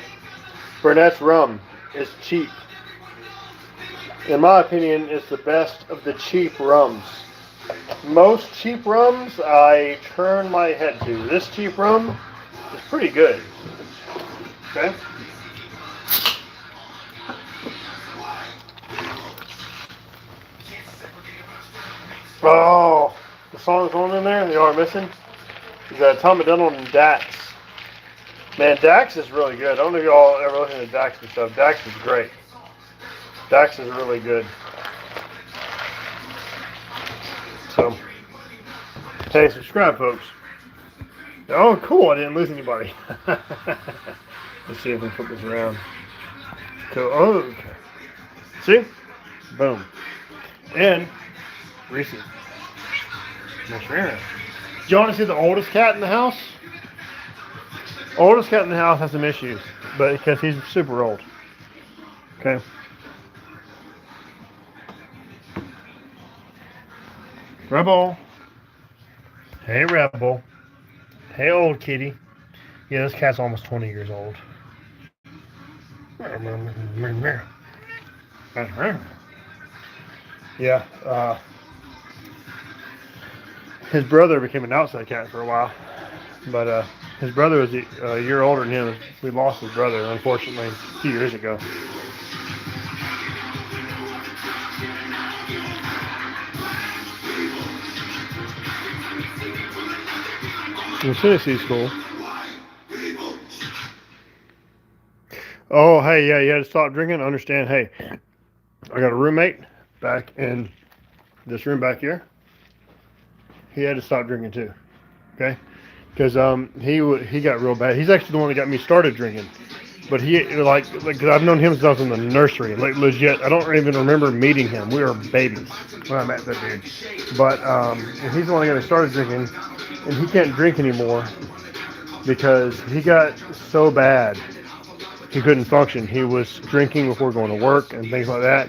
Burnett's rum is cheap. In my opinion, it's the best of the cheap rums. Most cheap rums I turn my head to. This cheap rum is pretty good. Okay? Oh, songs on in there. They are missing. Is Tom McDonald and Dax. Man, Dax is really good. I don't know if y'all ever listen to Dax and stuff. Dax is great. Dax is really good. So, hey, subscribe, folks. Oh, cool. I didn't lose anybody. Let's see if we can flip this around. Cool. Oh, okay. See? Boom. And Reese. Nice rare. Do you want to see the oldest cat in the house? Oldest cat in the house has some issues, but because he's super old. Okay. Rebel. Hey, Rebel. Hey, old kitty. Yeah, this cat's almost 20 years old. Yeah. His brother became an outside cat for a while, but his brother was a year older than him. We lost his brother, unfortunately, a few years ago. In Tennessee school. Oh, hey, yeah, you had to stop drinking. Understand? Hey, I got a roommate back in this room back here. He had to stop drinking too. Okay, because he got real bad. He's actually the one that got me started drinking. But he like cause I've known him since I was in the nursery, like legit. I don't even remember meeting him. We were babies when I met that dude. But he's the one that got me started drinking, and he can't drink anymore because he got so bad he couldn't function. He was drinking before going to work and things like that,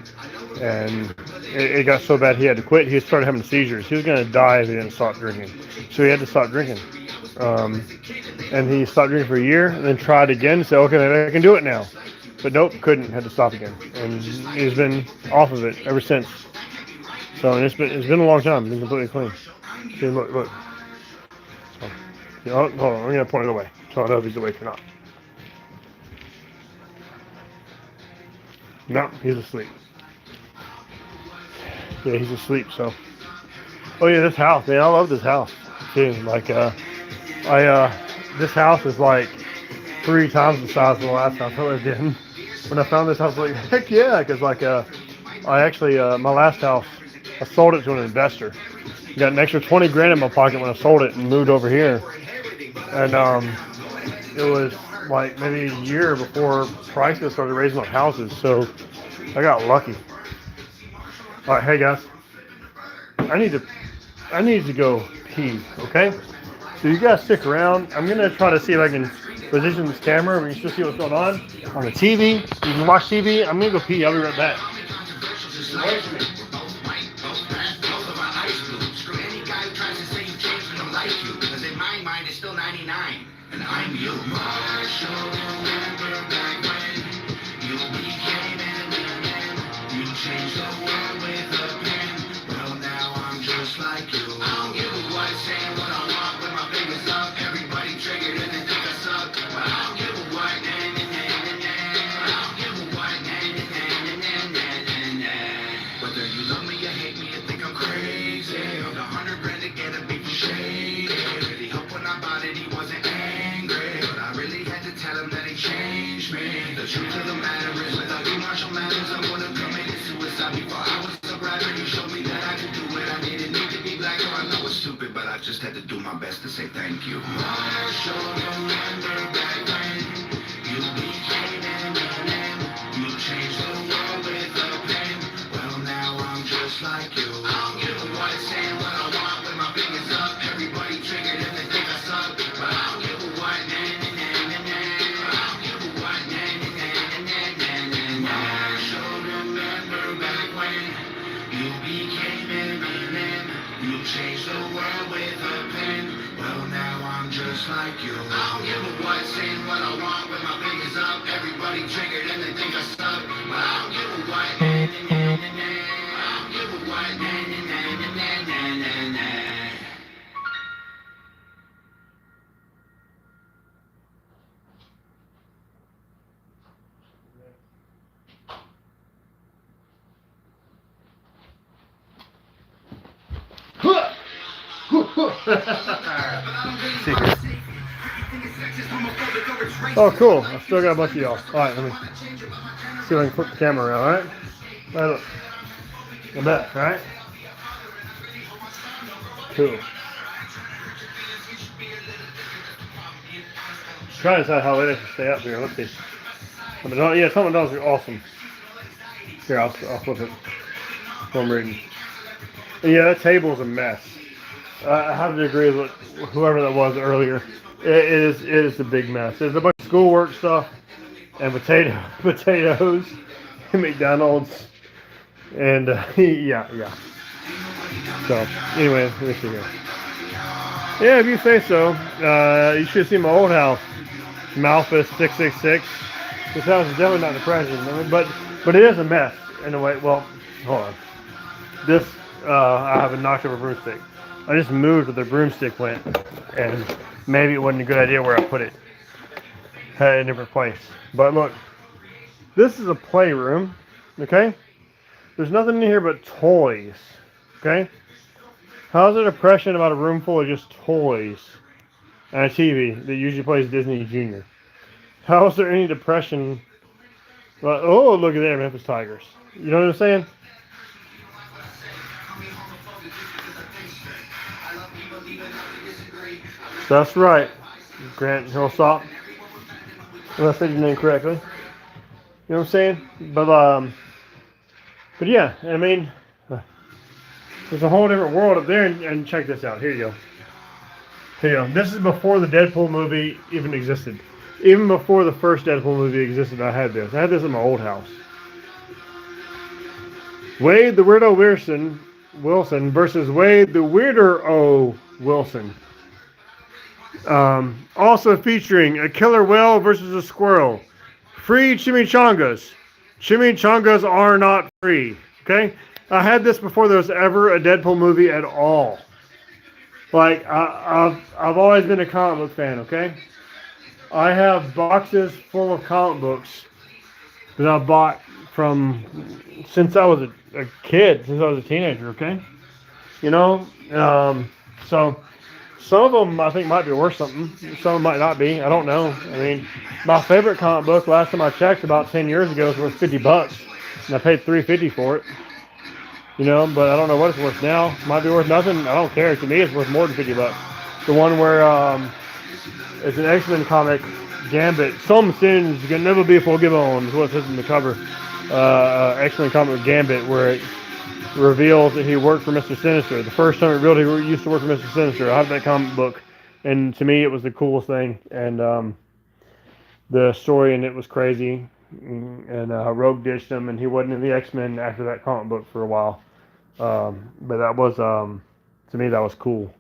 and it got so bad he had to quit. He started having seizures. He was going to die if he didn't stop drinking, so he had to stop drinking. And he stopped drinking for a year, and then tried again and said, okay, maybe I can do it now. But nope, couldn't. Had to stop again, and he's been off of it ever since. So and it's been a long time. Been completely clean. See, look. So, hold on, I'm gonna point it away so I know if he's awake or not. No, he's asleep. Yeah, he's asleep. So, oh yeah, this house, man, I love this house too. Like, this house is like 3 times the size of the last house I lived in. When I found this house, I was like, heck yeah, because like, I actually, my last house, I sold it to an investor. Got an extra 20 grand in my pocket when I sold it and moved over here. And it was like maybe a year before prices started raising on houses, so I got lucky. All right, hey guys, I need to go pee. Okay, so you guys stick around. I'm gonna try to see if I can position this camera. We can still see what's going on the TV. You can watch TV. I'm gonna go pee. I'll be right back. Wait for me. And I'm you, Marshall. Remember back when you became Eminem. You changed the world with a pen. Well, now I'm just like you. I don't give a what, saying what I want with my fingers up. Everybody triggered and they think I suck. But I don't give a what, I don't give a what, whether you love me or hate me, you think I'm crazy. I'm the 100 grand to get a beat for shade. Really hope when I bought it, he wasn't angry. But I really had to tell him that he changed me. The truth of the matter is, without you, Marshall Mathers, I would have committed suicide before I was a rapper. You showed me that I could do it. I didn't need to be black, or I know it's stupid, but I just had to do my best to say thank you. Marshall, remember back when you became Eminem. You changed the world with a pen. Well, now I'm just like you. I don't give a what, saying what I want with my fingers up. Everybody triggered and they think I suck. But I don't give a what, I don't give a what, Marshall, remember back when you became Eminem. You changed the world with a pen. Well, now I'm just like you. I don't give a what, saying what I want with my fingers up. Everybody triggered and they think I suck. But I don't give a what, I don't give a what, See here. Oh, cool. I still got a bunch of y'all. Alright, let me see if I can flip the camera around, alright? Right, look. I bet, right? Cool. Trying to decide how late I should stay up here. Let's see. Yeah, some of those are awesome. Here, I'll flip it while I'm reading. Yeah, that table's a mess. I have to agree with whoever that was earlier. It is a big mess. There's a bunch of schoolwork stuff and potatoes, and McDonald's, and yeah. So anyway, let me see here. Yeah, if you say so. You should see my old house, Malphus 666. This house is definitely not depression, but it is a mess in a way. Well, hold on. This I have a knocked over broomstick. I just moved where the broomstick went, and maybe it wasn't a good idea where I put it. Had it in a different place. But look, this is a playroom, okay? There's nothing in here but toys, okay? How's there depression about a room full of just toys and a TV that usually plays Disney Junior? How is there any depression? Like, oh, look at there, Memphis Tigers. You know what I'm saying? That's right, Grant Hillsop. Unless I said your name correctly. You know what I'm saying? But yeah, I mean, there's a whole different world up there, and check this out. Here you go. Here you go. This is before the Deadpool movie even existed. Even before the first Deadpool movie existed, I had this. I had this in my old house. Wade the Weirdo Wilson versus Wade the Weirder O Wilson. Also featuring a killer whale versus a squirrel. Free chimichangas. Chimichangas are not free. Okay? I had this before there was ever a Deadpool movie at all. Like, I've always been a comic book fan, okay? I have boxes full of comic books that I bought from since I was a kid, since I was a teenager, okay? You know? So some of them I think might be worth something. Some might not be. I don't know. I mean, my favorite comic book last time I checked about 10 years ago was worth $50, and I paid $3.50 for it. You know, but I don't know what it's worth now. Might be worth nothing. I don't care. To me, it's worth more than $50. The one where it's an X-Men comic, Gambit. Some sins can never be forgiven is what it says in the cover. X-Men comic Gambit, where it reveals that he worked for Mr. Sinister. The first time it revealed he used to work for Mr. Sinister. I have that comic book, and to me, it was the coolest thing. And the story in it was crazy. And Rogue ditched him, and he wasn't in the X-Men after that comic book for a while. But that was, to me, that was cool.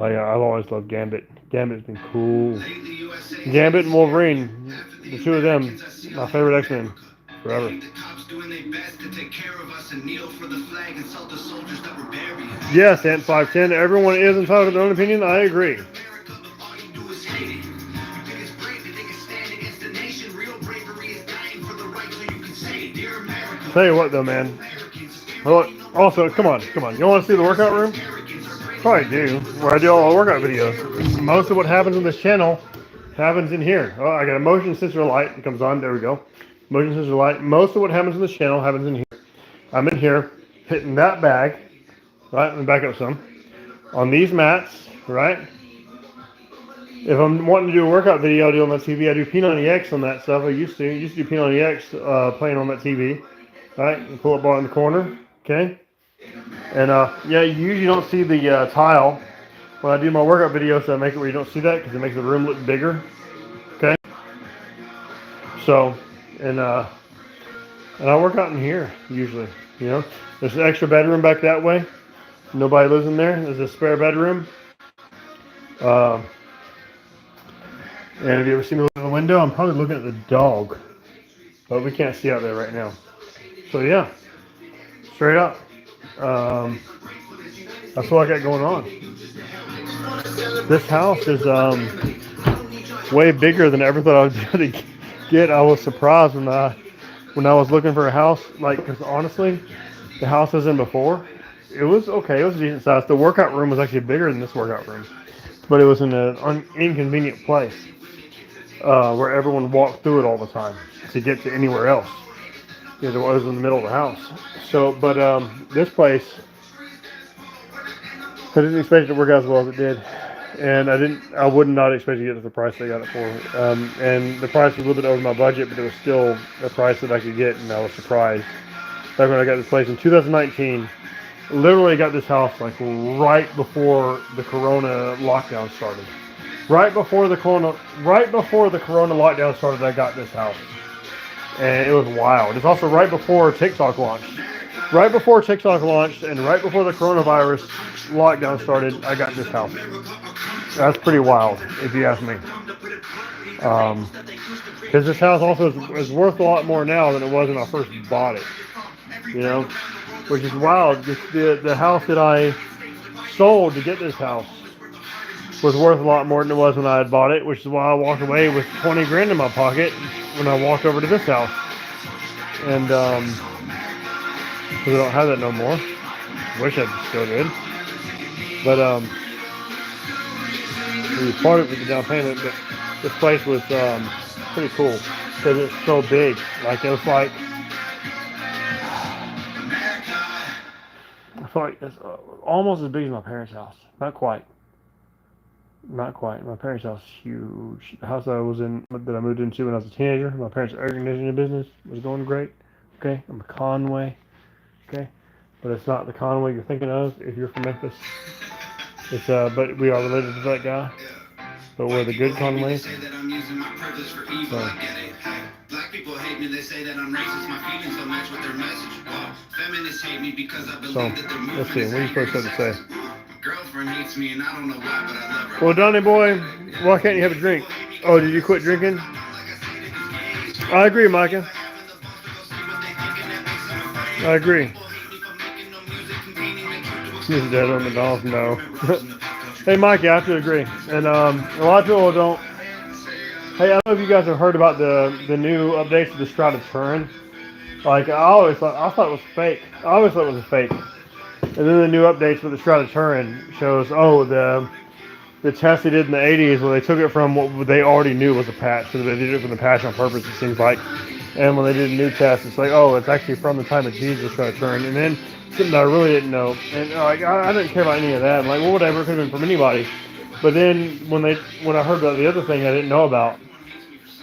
I've always loved Gambit. Gambit's been cool. Gambit and Wolverine, the two of them, my favorite X-Men forever. Yes, Ant 510. Everyone is entitled to their own opinion. I agree. Tell you what, though, man. Well, also, come on. You want to see the workout room? Probably do. Where I do all the workout videos. Most of what happens on this channel happens in here. Oh, I got a motion sensor light. It comes on. There we go. Motion sensor light. Most of what happens on this channel happens in here. I'm in here hitting that bag. Right? Let me back up some. On these mats. Right? If I'm wanting to do a workout video, I do on that TV. I do P90X on that stuff. I used to do P90X playing on that TV. Right? And pull up bar in the corner. Okay? And yeah, you usually don't see the tile when I do my workout videos, so I make it where you don't see that because it makes the room look bigger. Okay? So, and I work out in here usually. You know, there's an extra bedroom back that way. Nobody lives in there. There's a spare bedroom. And if you ever see me look in the window, I'm probably looking at the dog, but we can't see out there right now. So yeah, straight up. That's what I got going on. This house is way bigger than I ever thought I would be able to get. I was surprised when I was looking for a house, like, because honestly, the house I was in before, it was okay. It was a decent size. The workout room was actually bigger than this workout room, but it was in an inconvenient place where everyone walked through it all the time to get to anywhere else. It was in the middle of the house. So, but this place, I didn't expect it to work out as well as it did, and I would not expect to get it the price I got it for. And the price was a little bit over my budget, but it was still a price that I could get, and I was surprised. Back when I got this place in 2019, literally got this house like right before the Corona lockdown started. Right before the Corona lockdown started, I got this house, and it was wild. It's also right before TikTok launched. Right before TikTok launched, and right before the coronavirus lockdown started, I got this house. That's pretty wild, if you ask me. Because this house also is worth a lot more now than it was when I first bought it. You know, which is wild. The house that I sold to get this house was worth a lot more than it was when I had bought it, which is why I walked away with 20 grand in my pocket when I walked over to this house. And because I don't have that no more. Wish I still did. But we parted with the down payment, but this place was pretty cool because it's so big. Like it was like, I feel like it's almost as big as my parents' house. Not quite. Not quite. My parents' house is huge. The house that I moved into when I was a teenager. My parents' air conditioning business was going great. Okay, I'm a Conway. Okay, but it's not the Conway you're thinking of if you're from Memphis. It's but we are related to that guy. But we're the good Conways. So. Black people hate me, they say that I'm racist. My feelings don't match with their message. Wow. Feminists hate me because I believe that they're moving. Let's see, what are you supposed to say? My girlfriend hates me and I don't know why, but I love her. Well, Donnie boy, why can't you have a drink? Oh, did you quit drinking? I agree, Micah. I agree. He's dead on McDonald's, no. Hey, Mike, I have to agree. And a lot of people don't. Hey, I don't know if you guys have heard about the new updates to the Shrouded Turin. Like, I thought it was fake. I always thought it was a fake. And then the new updates with the Shrouded Turin shows, the test they did in the 80s where they took it from what they already knew was a patch. So they did it from the patch on purpose, it seems like. And when they did a new test, it's like, oh, it's actually from the time of Jesus Shrouded Turin. And then something that I really didn't know. And like, I didn't care about any of that. I'm like, well, whatever, it could have been from anybody. But then when I heard about the other thing I didn't know about,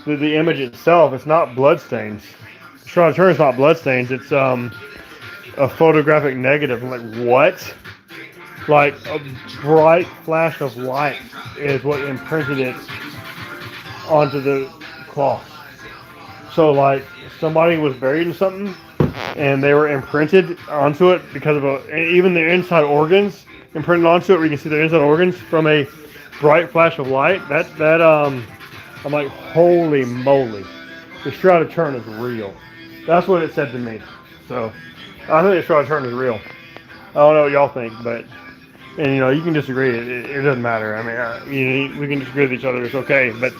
the image itself, it's not bloodstains. Shrouded Turin is not bloodstains. It's a photographic negative. I'm like, what? Like a bright flash of light is what imprinted it onto the cloth. So like somebody was buried in something and they were imprinted onto it because of even their inside organs imprinted onto it where you can see their inside organs from a bright flash of light. I'm like, holy moly. The Shrouded Turin is real. That's what it said to me. So I think the Shrouded Turin is real. I don't know what y'all think, but and you can disagree. It doesn't matter. I mean, we can disagree with each other. It's okay. But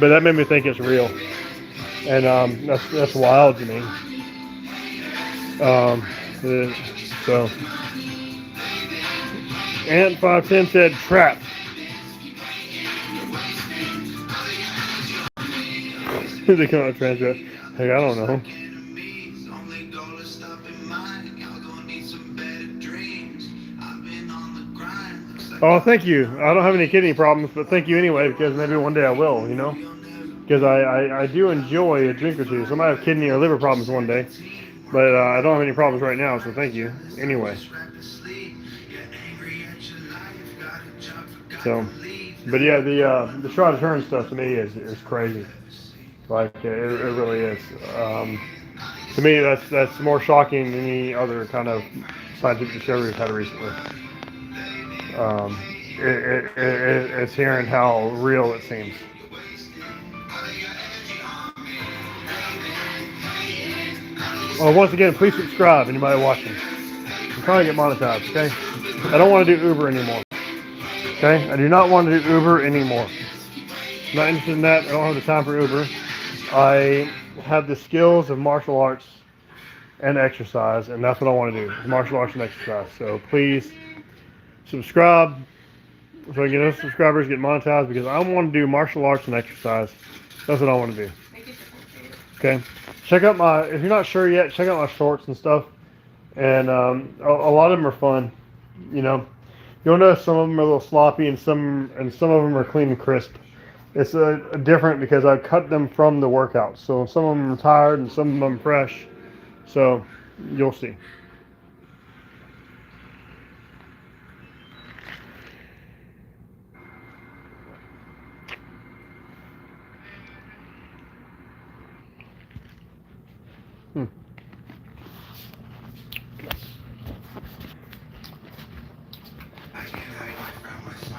that made me think it's real, and that's wild to me. So Ant510 said trapped. They come out transcript. Hey, I don't know. Oh, thank you. I don't have any kidney problems, but thank you anyway, because maybe one day I will, Because I do enjoy a drink or two. So I might have kidney or liver problems one day, but I don't have any problems right now, so thank you. Anyway. So, but yeah, the Shrouded Turin stuff to me is crazy. Like, it really is. To me, that's more shocking than any other kind of scientific discovery we've had recently. It's hearing how real it seems. Well, once again, please subscribe, anybody watching. I'm trying to get monetized, okay? I don't want to do Uber anymore. Okay? I do not want to do Uber anymore. I'm not interested in that. I don't have the time for Uber. I have the skills of martial arts and exercise, and that's what I want to do, is martial arts and exercise. So please subscribe so I can get those subscribers, get monetized, because I want to do martial arts and exercise. That's what I want to do. Okay, check out my, if you're not sure yet, check out my shorts and stuff, and a lot of them are fun. You know, you'll notice some of them are a little sloppy, and some of them are clean and crisp. It's different because I cut them from the workouts. So some of them are tired and some of them fresh. So you'll see.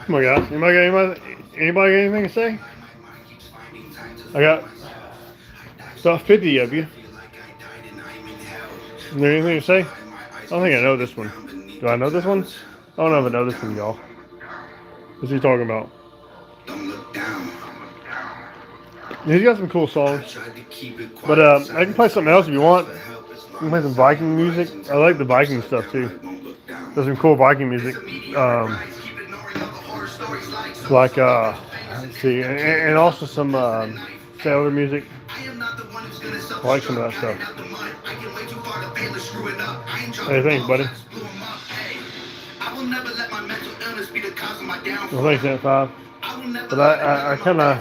Oh my gosh. Anybody got anything to say? I got about 50 of you. Is there anything to say? I don't think I know this one. Do I know this one? I don't know if I know this one, y'all. What's he talking about? He's got some cool songs. But I can play something else if you want. I can play some Viking music. I like the Viking stuff too. There's some cool Viking music. Like, let's see, and also some sailor music. I like some of that stuff. Hey, thanks, buddy. Well, thanks, Ant 5. But I kind of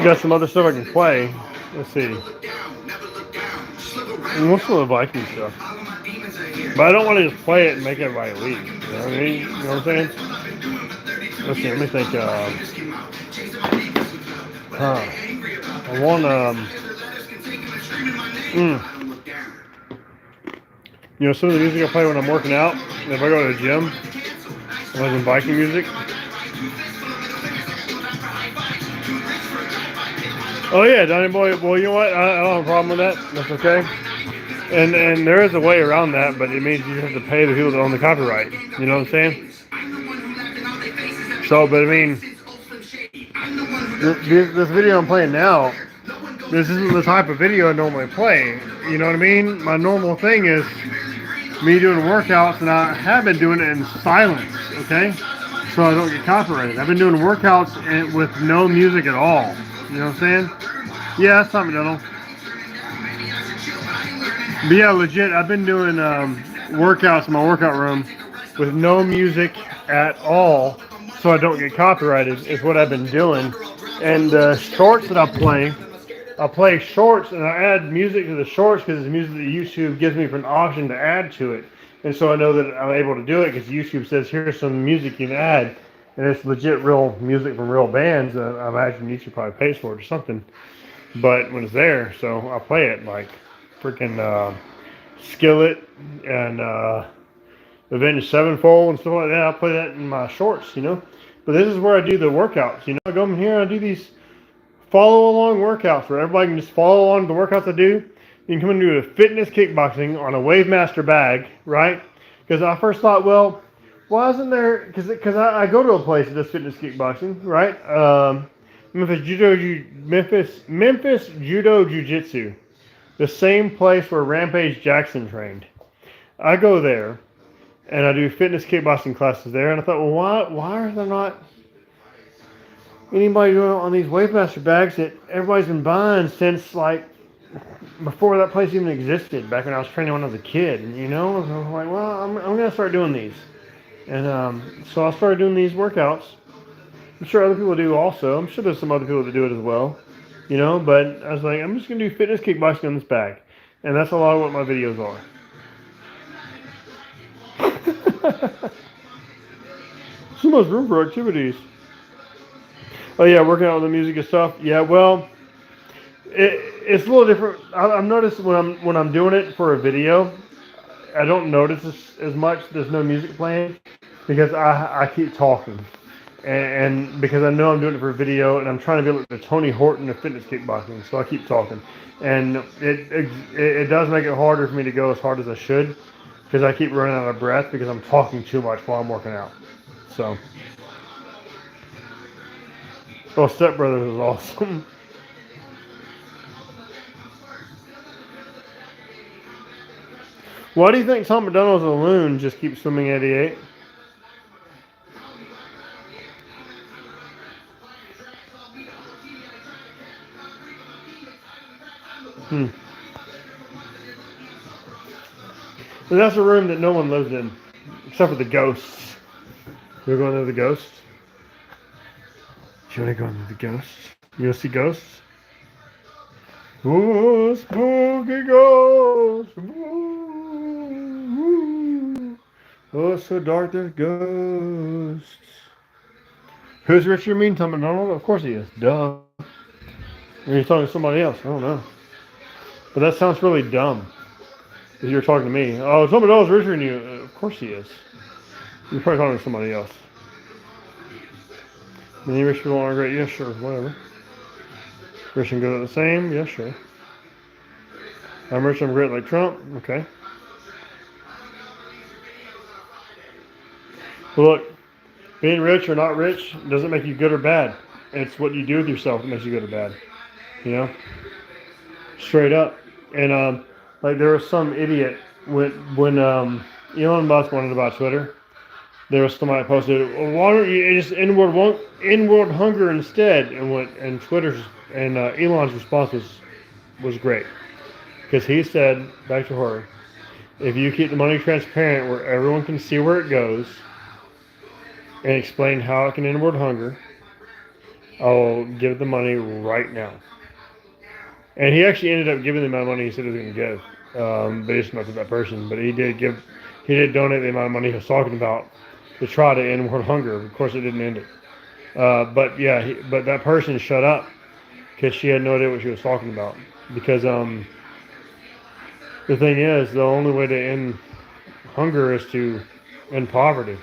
got some other stuff I can play. Let's see. And what's some of the Viking stuff? But I don't want to just play it and make everybody leave. You know what I mean? You know what I'm saying? Let's see, let me think. I want, you know, some of the music I play when I'm working out, if I go to the gym, I like some Viking music. Oh yeah, Donnie Boy, well, you know what? I don't have a problem with that. That's okay. And there is a way around that, but it means you have to pay the people that own the copyright. You know what I'm saying? So, but I mean, this video I'm playing now, this isn't the type of video I normally play. You know what I mean? My normal thing is me doing workouts, and I have been doing it in silence, okay? So I don't get copyrighted. I've been doing workouts with no music at all. You know what I'm saying? Yeah, that's something, Donald. But yeah, legit, I've been doing workouts in my workout room with no music at all, so I don't get copyrighted, is what I've been doing. And the shorts that I play shorts, and I add music to the shorts because it's music that YouTube gives me for an option to add to it. And so I know that I'm able to do it because YouTube says, here's some music you can add. And it's legit real music from real bands. I imagine YouTube probably pays for it or something. But when it's there, so I play it like freaking Skillet and Avenged Sevenfold and stuff like that. I play that in my shorts, you know. But this is where I do the workouts, you know. I go in here and I do these follow along workouts where everybody can just follow along the workouts I do. You can come and do a fitness kickboxing on a Wavemaster bag, right? Because I first thought, well, why isn't there, because I go to a place that does fitness kickboxing, right? Memphis Judo Jiu-Jitsu, the same place where Rampage Jackson trained. I go there, and I do fitness kickboxing classes there, and I thought, well, why are there not anybody doing it on these Wavemaster bags that everybody's been buying since, like, before that place even existed, back when I was training when I was a kid, you know? And I was like, well, I'm going to start doing these. And so I started doing these workouts. I'm sure other people do also. I'm sure there's some other people that do it as well, you know? But I was like, I'm just going to do fitness kickboxing on this bag. And that's a lot of what my videos are. So much room for activities. Oh yeah, working out with the music and stuff. Yeah, well, it's a little different. I've noticed when I'm doing it for a video, I don't notice as much. There's no music playing because I keep talking, and because I know I'm doing it for a video, and I'm trying to be like the Tony Horton of fitness kickboxing, so I keep talking, and it does make it harder for me to go as hard as I should because I keep running out of breath because I'm talking too much while I'm working out. So, oh, Step Brothers is awesome. Why do you think Tom McDonald's a loon just keeps swimming 88? Hmm. And that's a room that no one lives in, except for the ghosts. You're going to the ghosts? You want to go into the ghosts? You want to see ghosts? Oh, spooky ghosts. Ooh. Oh, it's so dark, there's ghosts. Who's Richard Mean? Tom McDonald? Of course he is. Duh. Or you're talking to somebody else. I don't know. But that sounds really dumb. If you're talking to me. Oh, Tom McDonald's richer than you. Of course he is. You're probably talking to somebody else. Many rich people aren't great. Yeah, sure. Whatever. Rich and good at the same. Yeah, sure. I'm rich, I'm great like Trump. Okay. Well, look, being rich or not rich doesn't make you good or bad. It's what you do with yourself that makes you good or bad. You know? Straight up. And like there was some idiot when Elon Musk wanted to buy Twitter. There was somebody that posted, well, "Why don't you just inward hunger instead?" And Twitter's and Elon's response was great because he said back to her, "If you keep the money transparent where everyone can see where it goes, and explain how it can inward hunger, I'll give the money right now." And he actually ended up giving the amount of money he said he was going to give, but it's not to that person. But he did donate the amount of money he was talking about to try to end world hunger. Of course, it didn't end it. But yeah, but that person shut up because she had no idea what she was talking about. Because the thing is, the only way to end hunger is to end poverty.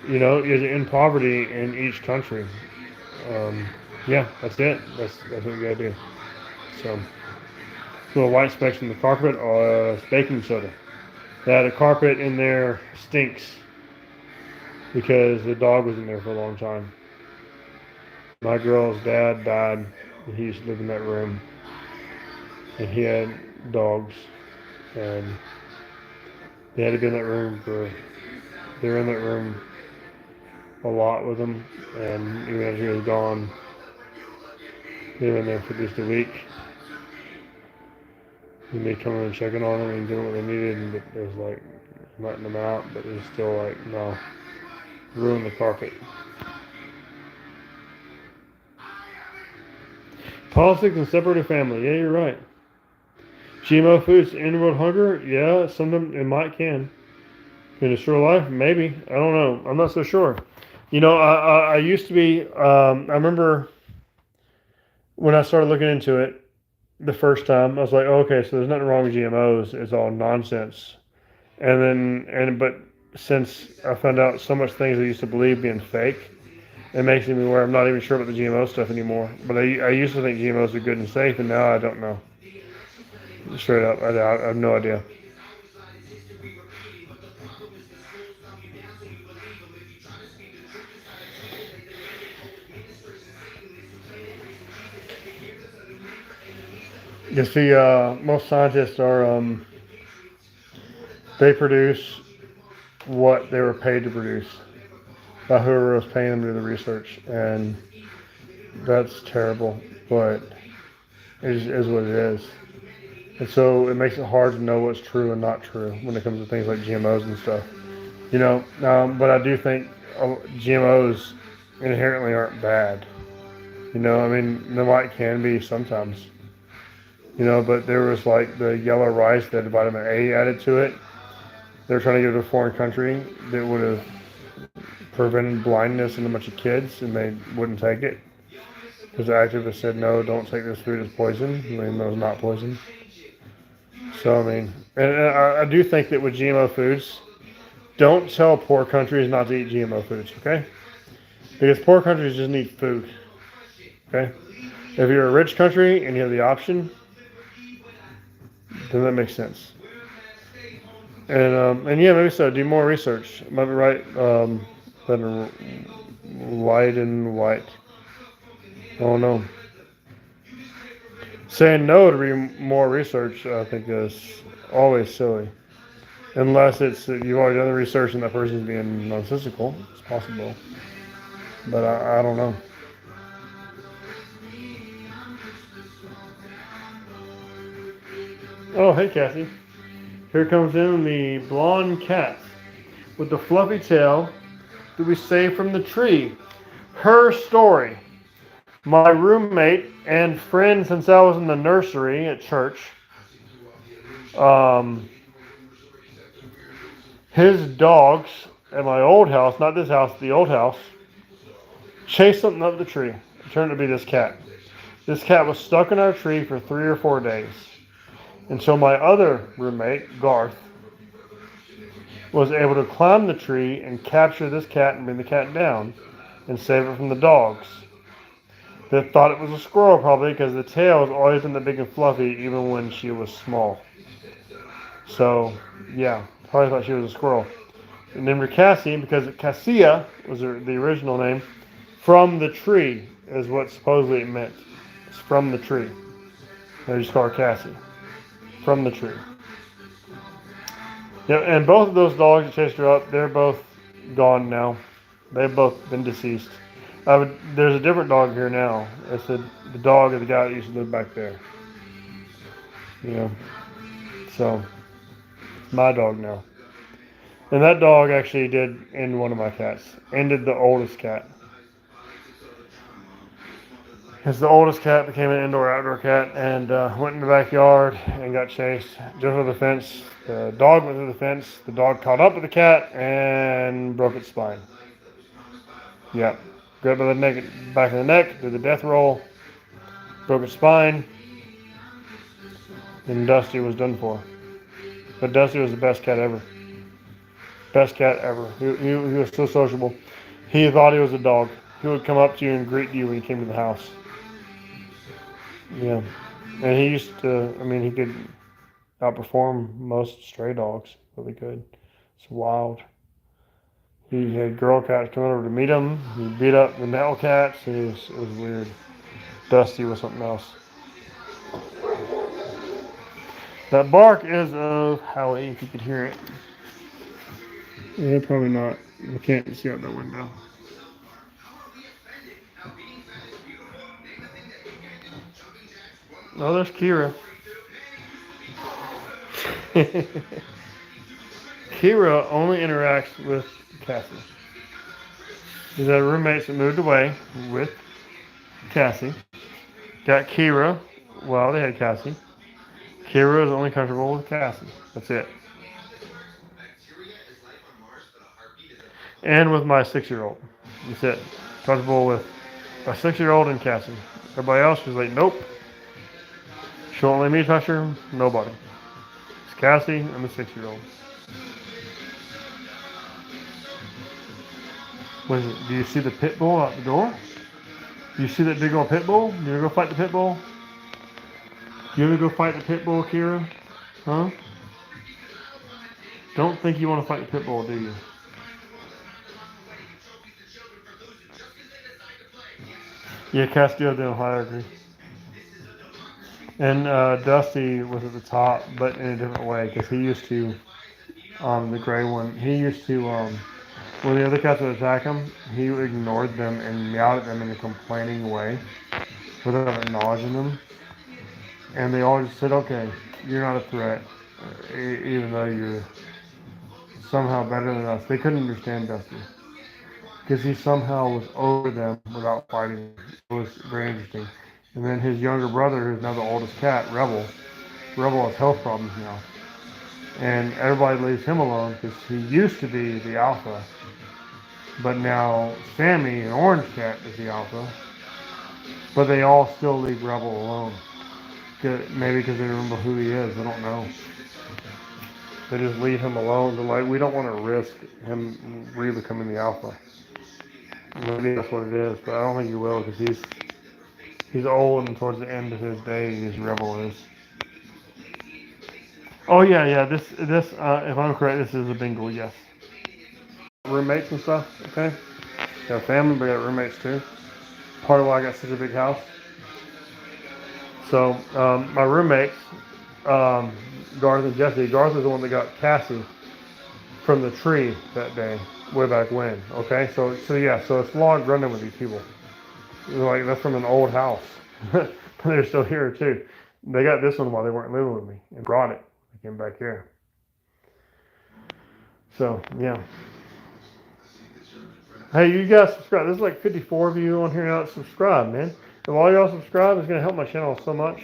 You know, is to end poverty in each country. Yeah, that's it. That's what you gotta do. So, little white specks in the carpet, or baking soda. That carpet in there stinks because the dog was in there for a long time. My girl's dad died. He used to live in that room, and he had dogs, and they had to be in that room they were in that room a lot with him, and even as he was gone, they were in there for just a week. And they come in and checking on them and doing what they needed, and it was like letting them out, but it was still like, no, ruin the carpet. Politics and separating family. Yeah, you're right. GMO foods end world hunger. Yeah, sometimes it might can. Can destroy life? Maybe. I don't know. I'm not so sure. You know, I used to be. I remember when I started looking into it the first time. I was like, oh, okay, so there's nothing wrong with GMOs. It's all nonsense. But since I found out so much things I used to believe being fake, it makes me where I'm not even sure about the GMO stuff anymore. But I used to think GMOs were good and safe, and now I don't know. Straight up, I have no idea. You see, most scientists are they produce what they were paid to produce by whoever was paying them to do the research, and that's terrible. But it is what it is. And so it makes it hard to know what's true and not true when it comes to things like GMOs and stuff. You know, but I do think GMOs inherently aren't bad. You know, I mean, the light can be sometimes. You know, but there was like the yellow rice that had vitamin A added to it. They were trying to give it to a foreign country that would have prevented blindness in a bunch of kids, and they wouldn't take it because the activists said, no, don't take this food as poison. I mean, it was not poison. So, I mean, and I do think that with GMO foods, don't tell poor countries not to eat GMO foods, okay? Because poor countries just need food, okay? If you're a rich country and you have the option, then that makes sense. And yeah, maybe so. Do more research. Might be right. Better light and white. Oh no. Saying no to more research, I think is always silly. Unless it's you've already done the research and that person's being nonsensical. It's possible. But I don't know. Oh, hey, Cassie. Here comes in the blonde cat with the fluffy tail that we saved from the tree. Her story. My roommate and friend since I was in the nursery at church, um, his dogs at my old house, not this house, the old house, chased something up the tree. It turned out to be this cat. This cat was stuck in our tree for 3 or 4 days. And so my other roommate, Garth, was able to climb the tree and capture this cat and bring the cat down and save it from the dogs. They thought it was a squirrel probably because the tail has always been the big and fluffy even when she was small. So, yeah, probably thought she was a squirrel. And named her Cassie because Cassia was the original name. From the tree is what supposedly it meant. It's from the tree. They just call her Cassie. From the tree. Yeah, and both of those dogs that chased her up, they're both gone now. They've both been deceased. There's a different dog here now. It's the dog of the guy that used to live back there. You know, so it's my dog now. And that dog actually did end one of my cats. Ended the oldest cat. Because the oldest cat became an indoor-outdoor cat and went in the backyard and got chased. Jumped over the fence. The dog went through the fence. The dog caught up with the cat and broke its spine. Yeah. Grabbed by the neck, back of the neck, did the death roll, broke its spine, and Dusty was done for. But Dusty was the best cat ever. Best cat ever. He was so sociable. He thought he was a dog. He would come up to you and greet you when you came to the house. Yeah. And he used to, he could outperform most stray dogs. Really good. It's wild. He had girl cats coming over to meet him. He beat up the male cats. It was weird. Dusty was something else. That bark is of Howie, if you could hear it. Yeah, probably not. I can't see out the window. Oh, there's Kira. Kira only interacts with Cassie. She's had roommates that moved away with Cassie. Got Kira. Well, they had Cassie. Kira is only comfortable with Cassie. That's it. And with my 6-year-old. That's it. Comfortable with my 6-year-old and Cassie. Everybody else is like, nope. She won't let me touch her. Nobody. It's Cassie and the 6-year-old. What is it? Do you see the pit bull out the door? Do you see that big old pit bull? You ever go fight the pit bull? You ever go fight the pit bull, Kira? Huh? Don't think you want to fight the pit bull, do you? Yeah, Castillo did. I agree. And Dusty was at the top, but in a different way, because he used to, the gray one, he used to, when the other cats would attack him, he ignored them and meowed at them in a complaining way without acknowledging them. And they all just said, okay, you're not a threat, even though you're somehow better than us. They couldn't understand Dusty because he somehow was over them without fighting. It was very interesting. And then his younger brother, who's now the oldest cat, Rebel has health problems now. And everybody leaves him alone because he used to be the alpha. But now Sammy, an orange cat, is the alpha. But they all still leave Rebel alone. Maybe because they remember who he is. I don't know. They just leave him alone. They're like, we don't want to risk him re-becoming the alpha. Maybe that's what it is, but I don't think he will because he's old and towards the end of his days, Rebel is. Oh yeah. This if I'm correct, this is a bingo. Yes. Roommates and stuff. Okay. Got family, but got roommates too. Part of why I got such a big house. So my roommates, Garth and Jesse. Garth is the one that got Cassie from the tree that day, way back when. Okay, so yeah, so it's logged running with these people. Like that's from an old house, but they're still here too. They got this one while they weren't living with me and brought it. They came back here. So yeah. Hey, you guys subscribe. There's like 54 of you on here now that subscribe, man. If all y'all subscribe, it's gonna help my channel so much.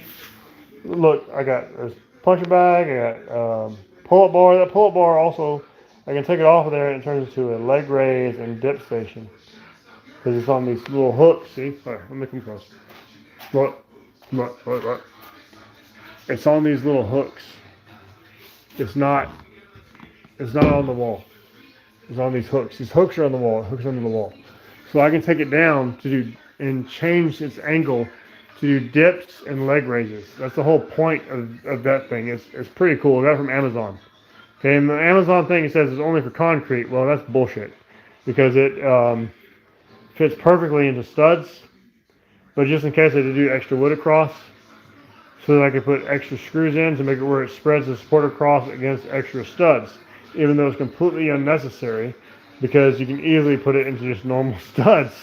Look, I got this punching bag. I got pull-up bar. That pull-up bar also, I can take it off of there and it turns into a leg raise and dip station because it's on these little hooks. See? All right, let me come close. Look. It's on these little hooks. It's not on the wall. It's on these hooks. These hooks are on the wall. Hooks under the wall. So I can take it down to do and change its angle to do dips and leg raises. That's the whole point of that thing. It's pretty cool. I got it from Amazon. Okay, and the Amazon thing, it says it's only for concrete. Well, that's bullshit because it fits perfectly into studs. But just in case I had to do extra wood across, so that I could put extra screws in to make it where it spreads the support across against extra studs, even though it's completely unnecessary because you can easily put it into just normal studs.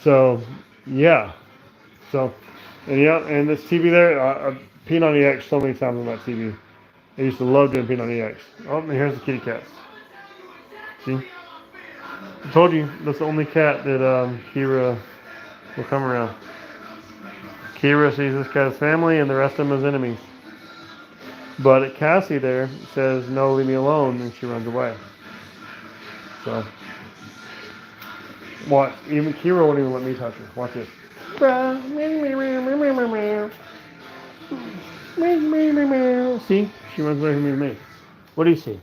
So, yeah. So, and this TV there, I've peed on the X so many times on that TV. I used to love doing peeing on the X. Oh, and here's the kitty cats. See? I told you, that's the only cat that Kira will come around. Kira sees this cat as family and the rest of them as enemies. But Cassie there says, no, leave me alone, and she runs away. So, watch. Even Kira won't even let me touch her. Watch this. See? She runs away from me. What do you see?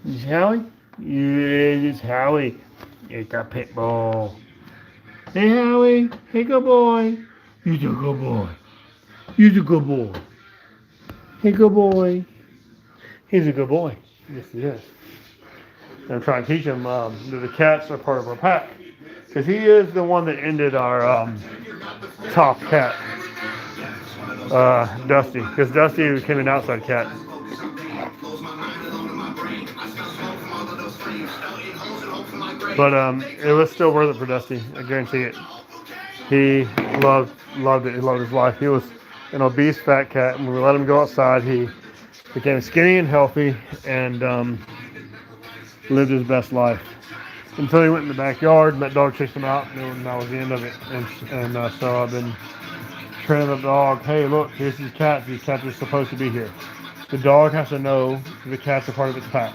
Is Howie? Yeah, it's Howie. It's a pit bull. Hey, Howie. Hey, good boy. You're a good boy. You're a good boy. Hey, good boy. He's a good boy. Yes, he is. And I'm trying to teach him that the cats are part of our pack. Because he is the one that ended our top cat, Dusty. Because Dusty became an outside cat. But it was still worth it for Dusty. I guarantee it. He loved it. He loved his life. He was an obese fat cat, and when we let him go outside, he became skinny and healthy and lived his best life until he went in the backyard and that dog chased him out, and that was the end of it. And so I've been training the dog. Hey, look, here's these cats. These cats are supposed to be here. The dog has to know the cats are part of its pack.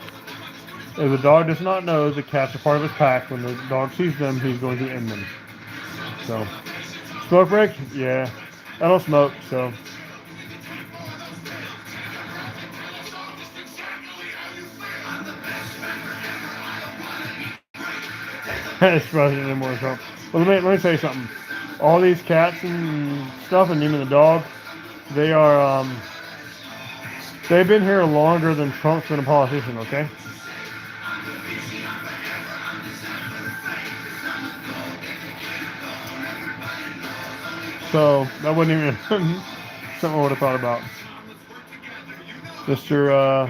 If the dog does not know the cats are part of its pack, when the dog sees them, he's going to end them. So, smoke break? Yeah. I don't smoke, so. It's probably anymore. So, well, let me tell you something. All these cats and stuff, and even the dog, they are, they've been here longer than Trump's been a politician, okay? So, that wasn't even something I would have thought about. Mr.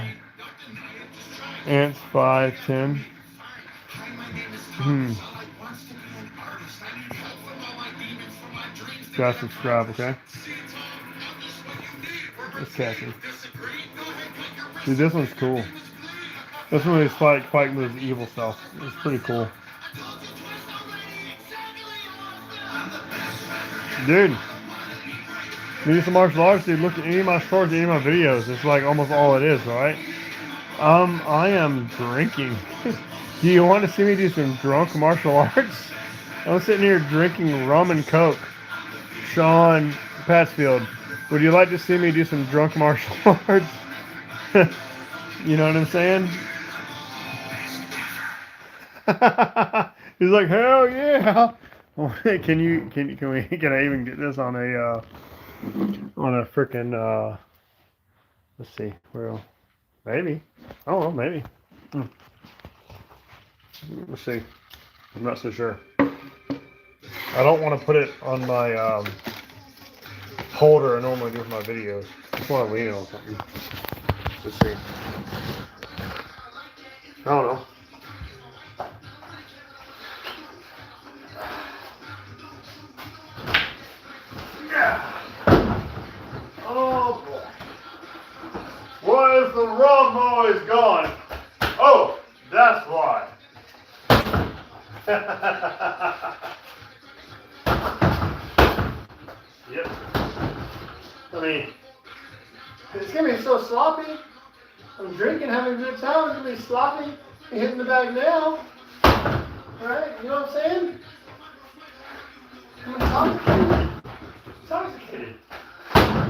Ants 510. Gotta subscribe, okay? It's Cassie. Dude, this one's cool. This one is fighting with his evil self. It's pretty cool. Dude, need some martial arts, dude. Look at any of my shorts, any of my videos. It's like almost all it is, right? I am drinking. Do you want to see me do some drunk martial arts? I'm sitting here drinking rum and coke. Sean Patsfield, would you like to see me do some drunk martial arts? You know what I'm saying? He's like, hell yeah! Can I even get this on a freaking let's see, well, maybe. I don't know, maybe. Let's see. I'm not so sure. I don't want to put it on my holder I normally do with my videos. I just want to lean it on something. Let's see. I don't know. Yeah. Oh boy. Why is the rum always gone? Oh, that's why. Yep. I mean, it's gonna be so sloppy. I'm drinking, having a good time. It's gonna be sloppy. I'm hitting the bag now. Alright, you know what I'm saying? I'm intoxicated. Intoxicated.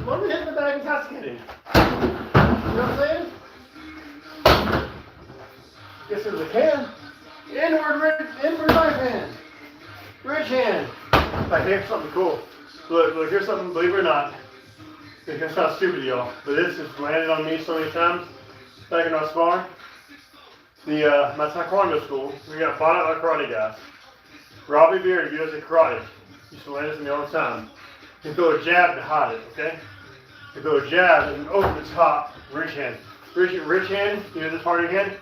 When we hitting the bag intoxicated. You know what I'm saying? Guess there's a can. Inward right hand. Rich hand. Like, here's something cool. Look, here's something, believe it or not. It's gonna sound stupid, y'all, but this has landed on me so many times back in our sparring. My taekwondo school, we got bought out by karate guys. Robbie Beard, he does karate. Used to land this on me all the time. You throw a jab to hide it, okay? You throw a jab and over the top, rich hand. Rich hand, you know this part of your hand?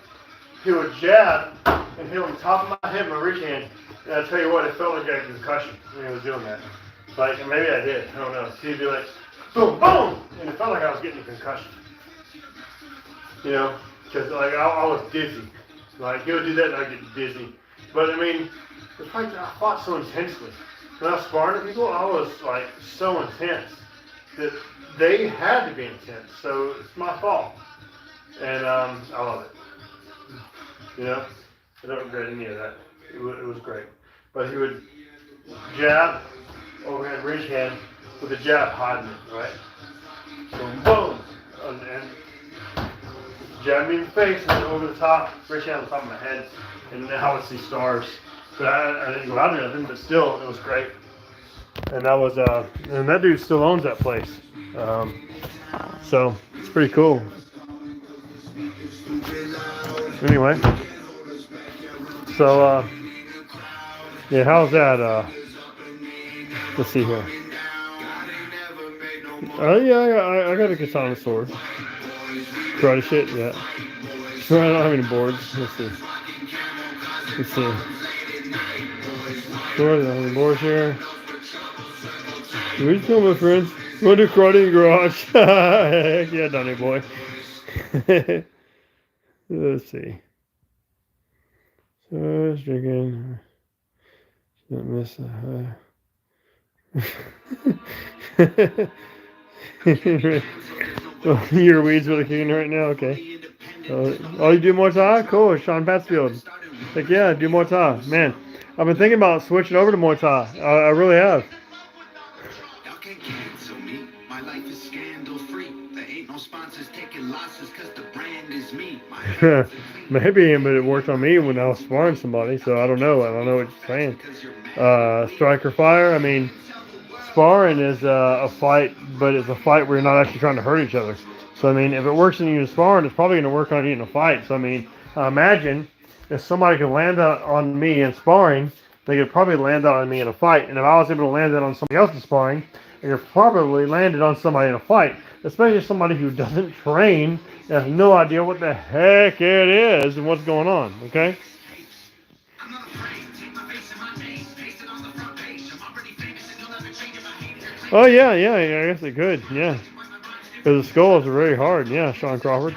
He would jab and hit on the top of my head, my rich hand. And I tell you what, it felt like I had a concussion when he was doing that. Like, and maybe I did, I don't know. He'd be like, boom, boom! And it felt like I was getting a concussion. You know? Because like I was dizzy. Like he would do that and I'd get dizzy. But I mean, the fight I fought so intensely. When I was sparring with people, I was like so intense that they had to be intense. So it's my fault. And I love it. You know? I don't regret any of that. It was great. But he would jab, overhand, ridge hand, with a jab hiding it, right? So boom! And jab me in the face and then over the top, rich hand on the top of my head, and now I would see stars. But I didn't go out or nothing, but still, it was great. And that was, and that dude still owns that place. So, it's pretty cool. Anyway. So, yeah, how's that, let's see here. Oh, yeah, I got a katana sword. Karate shit, yeah. So I don't have any boards. Let's see. Sword, I don't have any boards here. What are you doing, my friends? You want to do karate in the garage? Heck yeah, Donnie boy. Let's see. So I was drinking. Don't miss Oh, your weeds really kicking right now? Okay. Oh, you do Muay Thai? Cool. Sean Patsfield. Heck yeah, do Muay Thai. Man, I've been thinking about switching over to Muay Thai. I really have. Maybe, but it worked on me when I was sparring somebody, so I don't know. I don't know what you're saying. Striker fire, I mean, sparring is a fight, but it's a fight where you're not actually trying to hurt each other. So, I mean, if it works in you in sparring, it's probably going to work on you in a fight. So, I mean, imagine if somebody could land on me in sparring, they could probably land on me in a fight. And if I was able to land that on somebody else in sparring, they could probably land it on somebody in a fight. Especially somebody who doesn't train and has no idea what the heck it is and what's going on, okay? Oh, yeah, I guess it could, yeah. Because the skulls are very hard, yeah, Sean Crawford.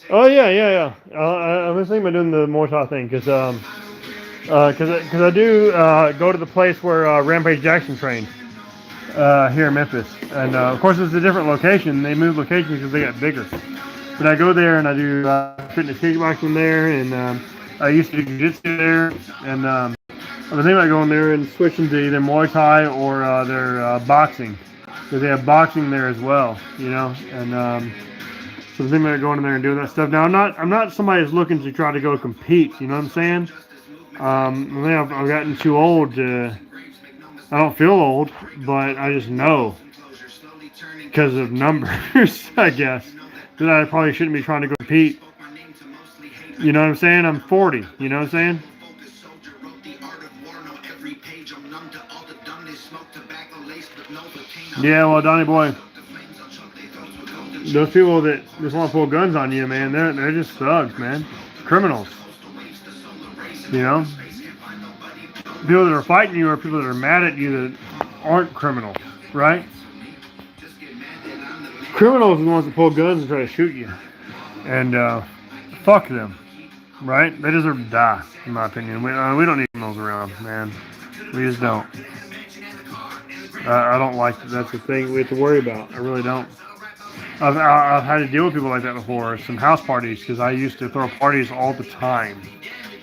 Oh, yeah. I've been thinking about doing the Muay Thai thing, because I do go to the place where Rampage Jackson trained. Here in Memphis, and of course it's a different location. They moved locations because they got bigger. But I go there and I do fitness kickboxing there, and I used to do jiu-jitsu there, and I've been thinking about going there and switching to either Muay Thai or their boxing, because they have boxing there as well, you know. And so I'm thinking about going in there and doing that stuff. Now I'm not somebody who's looking to try to go compete. You know what I'm saying? I think I've gotten too old to. I don't feel old, but I just know because of numbers, I guess, that I probably shouldn't be trying to go compete. You know what I'm saying? I'm 40. You know what I'm saying? All the dumb they smoke tobacco laced with Novocaine. Yeah, well, Donnie boy, those people that just want to pull guns on you, man, they're just thugs, man, criminals. You know, people that are fighting you are people that are mad at you that aren't criminals, right? Criminals are the ones that pull guns and try to shoot you, and fuck them, right? They deserve to die, in my opinion. We don't need criminals around, man. We just don't. I don't like that. That's the thing we have to worry about. I really don't. I've had to deal with people like that before. Some house parties, because I used to throw parties all the time.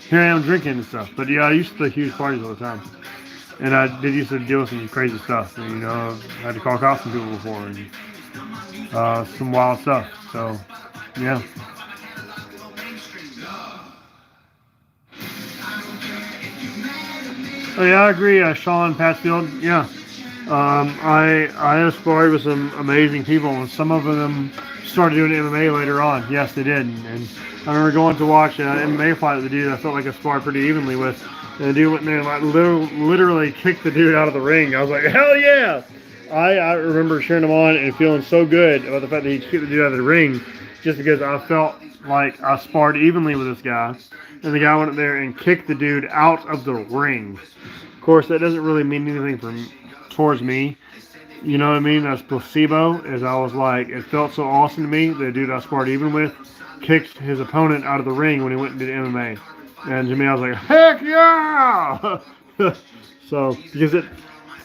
Here I am drinking and stuff, but yeah, I used to throw huge parties all the time. And I did used to deal with some crazy stuff. And, you know, I had to call cops on people before, and some wild stuff. So, yeah. Oh yeah, I agree. Sean Patsfield. Yeah. I have sparred with some amazing people, and some of them started doing MMA later on. Yes, they did. And I remember going to watch an MMA fight with the dude I felt like I sparred pretty evenly with. And the dude went in there and like literally kicked the dude out of the ring. I was like, hell yeah! I remember cheering him on and feeling so good about the fact that he kicked the dude out of the ring, just because I felt like I sparred evenly with this guy. And the guy went in there and kicked the dude out of the ring. Of course, that doesn't really mean anything towards me. You know what I mean? That's placebo. As I was like, it felt so awesome to me. The dude I sparred even with kicked his opponent out of the ring when he went and did MMA. And to me, I was like, heck yeah! So, because it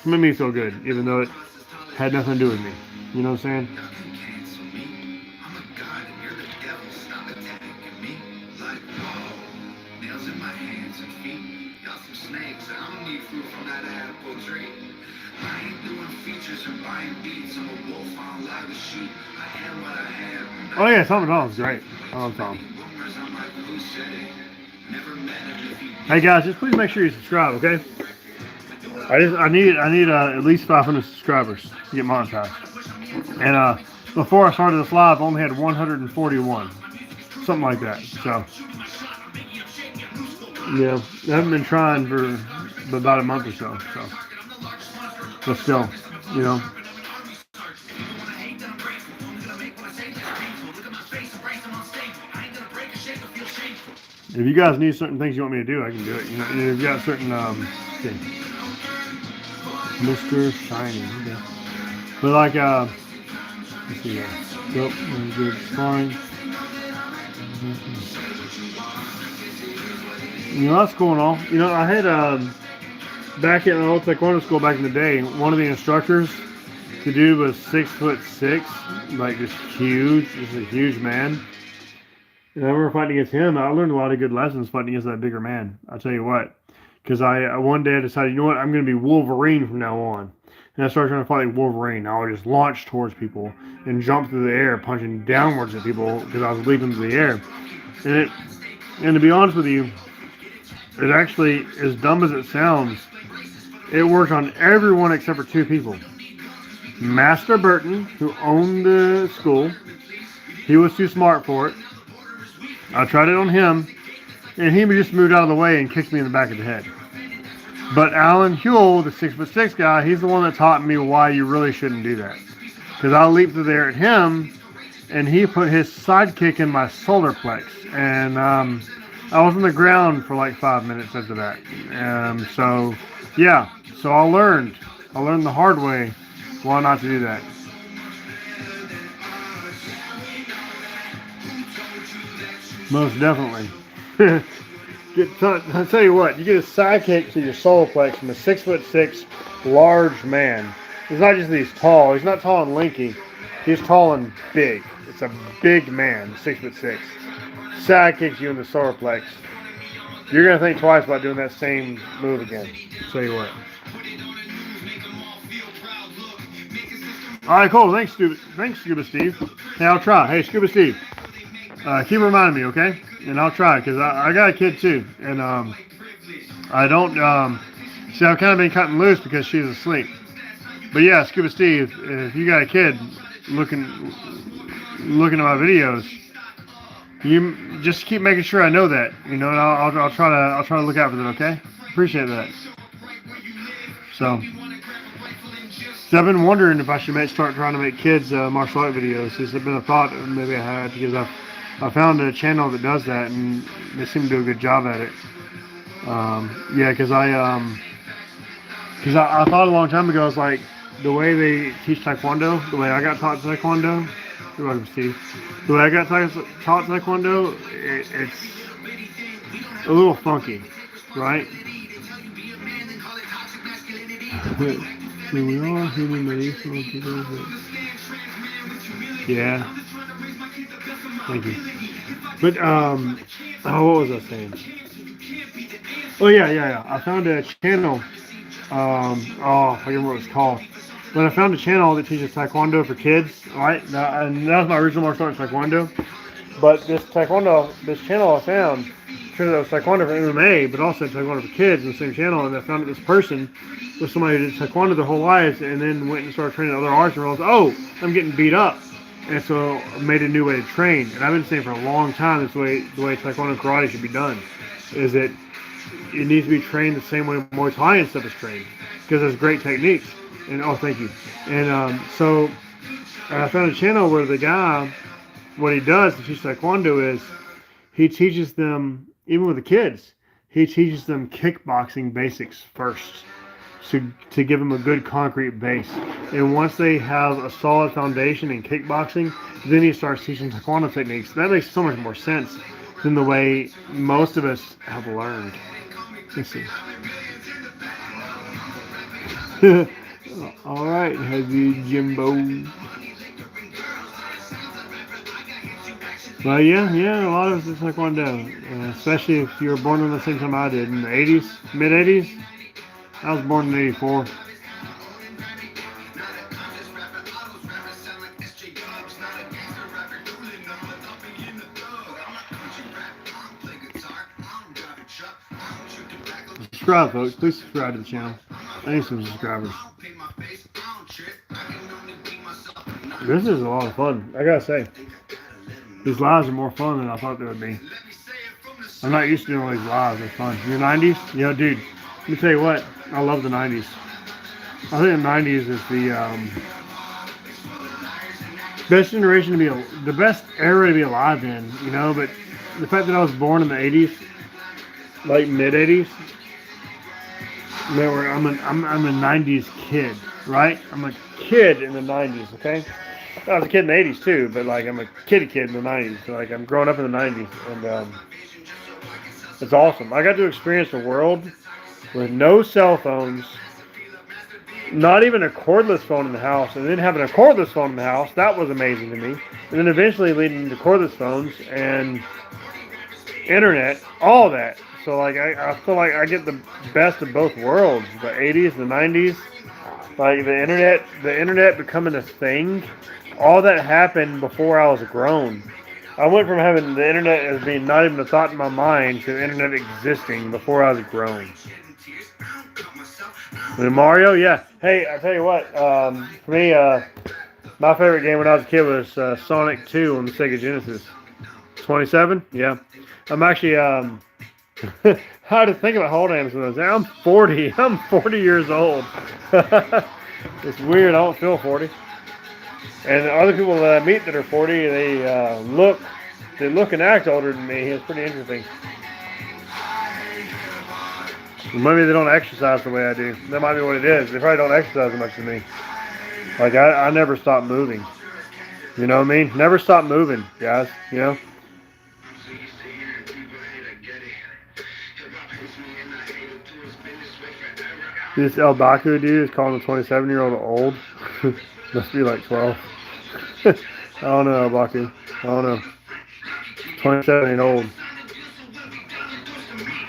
made me feel good, even though it had nothing to do with me. You know what I'm saying? Oh yeah, Tom McDonald's great. I love Tom. Hey guys, just please make sure you subscribe, okay? I need at least 500 subscribers to get monetized. And before I started this live, I only had 141, something like that. So yeah, I haven't been trying for about a month or so. But still, you know. If you guys need certain things you want me to do, I can do it. You know, you've got certain things. Mr. Shiny. Okay. But like let's see here. Yep, good sparring. You know, that's cool and all. You know, I had back in old taekwondo school back in the day, one of the instructors, the dude was 6'6", like just huge, just a huge man. And I remember fighting against him. I learned a lot of good lessons fighting against that bigger man. I'll tell you what. Because I one day I decided, you know what, I'm going to be Wolverine from now on. And I started trying to fight like Wolverine. I would just launch towards people and jump through the air, punching downwards at people because I was leaping through the air. And to be honest with you, it actually, as dumb as it sounds, it worked on everyone except for two people. Master Burton, who owned the school, he was too smart for it. I tried it on him, and he just moved out of the way and kicked me in the back of the head. But Alan Huell, the 6'6" guy, he's the one that taught me why you really shouldn't do that. Because I leaped through there at him, and he put his sidekick in my solar plex. And I was on the ground for like 5 minutes after that. So, yeah. So I learned the hard way why not to do that. Most definitely. I'll tell you what, you get a sidekick to your solar plex from a 6'6" large man. It's not just that he's tall. He's not tall and lanky. He's tall and big. It's a big man, 6'6". Sidekicks you in the solar plex. You're going to think twice about doing that same move again. I'll tell you what. All right, cool. Thanks, Scuba Steve. Hey, I'll try. Hey, Scuba Steve. Keep reminding me, okay? And I'll try, because I got a kid too. And I don't, see, I've kind of been cutting loose because she's asleep. But yeah, Scuba Steve, if you got a kid looking at my videos, you just keep making sure I know that, you know, and I'll try to look out for that, okay? Appreciate that. So I've been wondering if I should start trying to make kids martial art videos. It's been a thought maybe I had, because I found a channel that does that, and they seem to do a good job at it. Yeah, because I thought a long time ago, I was like, the way they teach Taekwondo, the way I got taught Taekwondo, you're welcome, Steve. The way I got taught Taekwondo, it's a little funky, right? So we are human medicinal people. Yeah. Thank you. But what was I saying? Oh yeah. I found a channel. I can't remember what it's called. But I found a channel that teaches Taekwondo for kids, right? And that was my original martial arts, Taekwondo. But this channel I found, turned out it was Taekwondo for MMA, but also Taekwondo for kids in the same channel. And I found that this person was somebody who did Taekwondo their whole lives, and then went and started training other arts, and realized, oh, I'm getting beat up. And so I made a new way to train. And I've been saying for a long time, the way Taekwondo and karate should be done, is that it needs to be trained the same way Muay Thai and stuff is trained, because there's great techniques. And thank you. And so I found a channel where the guy, what he does to teach Taekwondo is he teaches them, even with the kids, he teaches them kickboxing basics first, to give them a good concrete base. And once they have a solid foundation in kickboxing, then he starts teaching Taekwondo techniques. That makes so much more sense than the way most of us have learned. Let's see. All right, heavy Jimbo. Well, yeah, a lot of it's Taekwondo, especially if you were born in the same time I did, in the 80s, mid-80s. I was born in 84. Subscribe, folks. Please subscribe to the channel. I need some subscribers. This is a lot of fun, I gotta say. These lives are more fun than I thought they would be. I'm not used to doing all these lives. They're fun. Your 90s? Yo, dude, let me tell you what. I love the 90s. I think the 90s is the best generation to be, the best era to be alive in, you know. But the fact that I was born in the 80s, like mid-80s, where I'm a 90s kid, right? I'm a kid in the 90s, okay? I was a kid in the 80s too, but like I'm a kid in the 90s. So like I'm growing up in the 90s, and it's awesome. I got to experience a world with no cell phones, not even a cordless phone in the house, and then having a cordless phone in the house. That was amazing to me. And then eventually leading to cordless phones and internet, all that. So like I feel like I get the best of both worlds, the 80s, the 90s, like the internet becoming a thing. All that happened before I was grown. I went from having the internet as being not even a thought in my mind to the internet existing before I was grown. And Mario, yeah. Hey, I tell you what, for me, my favorite game when I was a kid was Sonic 2 on the Sega Genesis. 27? Yeah. I'm actually, how to think about hold names when I was there. I'm 40. I'm 40 years old. It's weird. I don't feel 40. And other people that I meet that are 40, they look and act older than me. It's pretty interesting. Maybe they don't exercise the way I do. That might be what it is. They probably don't exercise as much as me. Like I never stop moving. You know what I mean? Never stop moving, guys. You know. This El Baku dude is calling a 27-year-old old. Must be like 12. I don't know, El Baku. I don't know. 27 ain't old.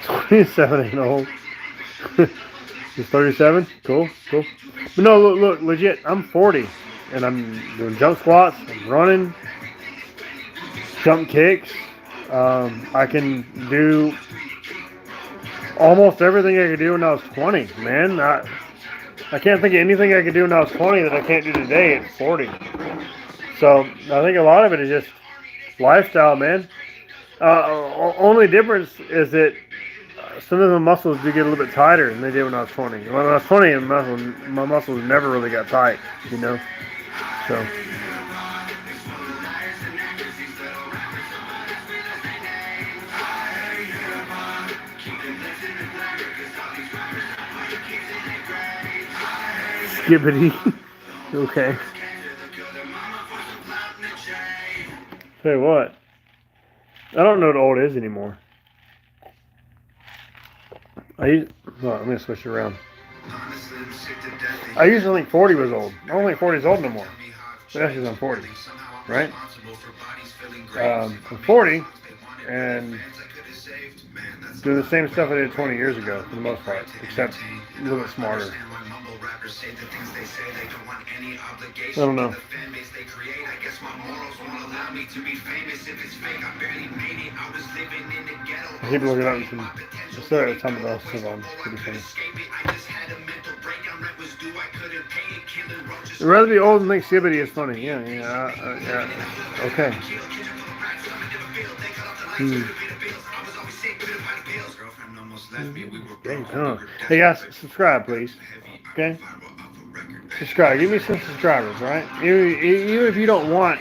27 ain't old. He's 37? Cool. But no, look, legit, I'm 40. And I'm doing jump squats, I'm running, jump kicks. I can do almost everything I could do when I was 20, man. I can't think of anything I could do when I was 20 that I can't do today at 40. So I think a lot of it is just lifestyle, man. Only difference is that some of the muscles do get a little bit tighter than they did when I was 20. When I was 20, my muscles never really got tight, you know. So. Skibbity. Okay. Tell you what. I don't know what old is anymore. I'm gonna switch it around. I used to think 40 was old. I don't think 40 is old no more. But that's because I'm 40, right? I'm 40 and do the same stuff I did 20 years ago for the most part, except a little bit smarter. I don't know. I keep looking up and sorry, it's something else. Hold on, pretty funny. I'd rather be old and think skibbity is funny. Yeah. Okay. Hey guys, subscribe please. Okay? Subscribe. Give me some subscribers, right? Even if you don't want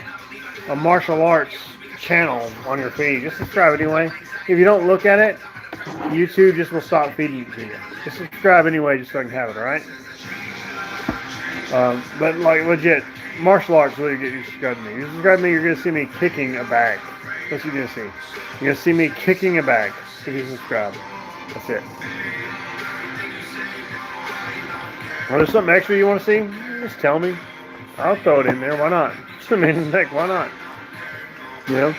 a martial arts channel on your feed, just subscribe anyway. If you don't look at it, YouTube just will stop feeding it to you. Just subscribe anyway, just so I can have it, alright? But like legit, martial arts will get you subscribed to me. You subscribe to me, you're gonna see me kicking a bag. That's what you're gonna see. You're gonna see me kicking a bag if you subscribe. That's it. Well, there's something extra you want to see? Just tell me. I'll throw it in there. Why not? I mean, heck, why not? You know?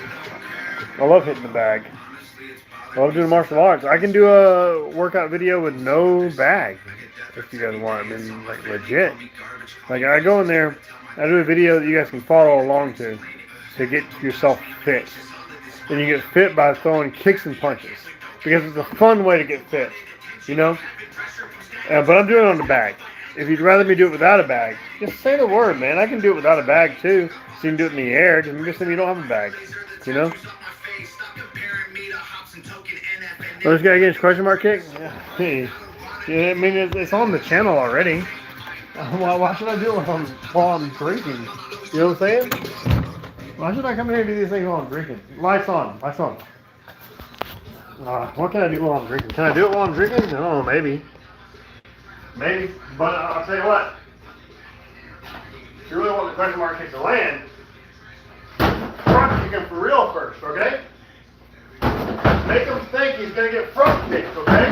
I love hitting the bag. I love doing martial arts. I can do a workout video with no bag if you guys want. I mean, like, legit. Like, I go in there, I do a video that you guys can follow along to get yourself fit. And you get fit by throwing kicks and punches. Because it's a fun way to get fit. You know? But I'm doing it on the bag. If you'd rather me do it without a bag, just say the word, man. I can do it without a bag, too. So you can do it in the air. Just say you don't have a bag. You know? Oh, this guy getting his question mark kick? Hey. Yeah, I mean, it's on the channel already. Why should I do it while I'm drinking? You know what I'm saying? Why should I come here and do these things while I'm drinking? Lights on. Lights on. What can I do while I'm drinking? Can I do it while I'm drinking? I don't know, maybe. Maybe, but I'll tell you what. If you really want the question mark kick to land, front kick him for real first, okay? Make him think he's going to get front kicked, okay?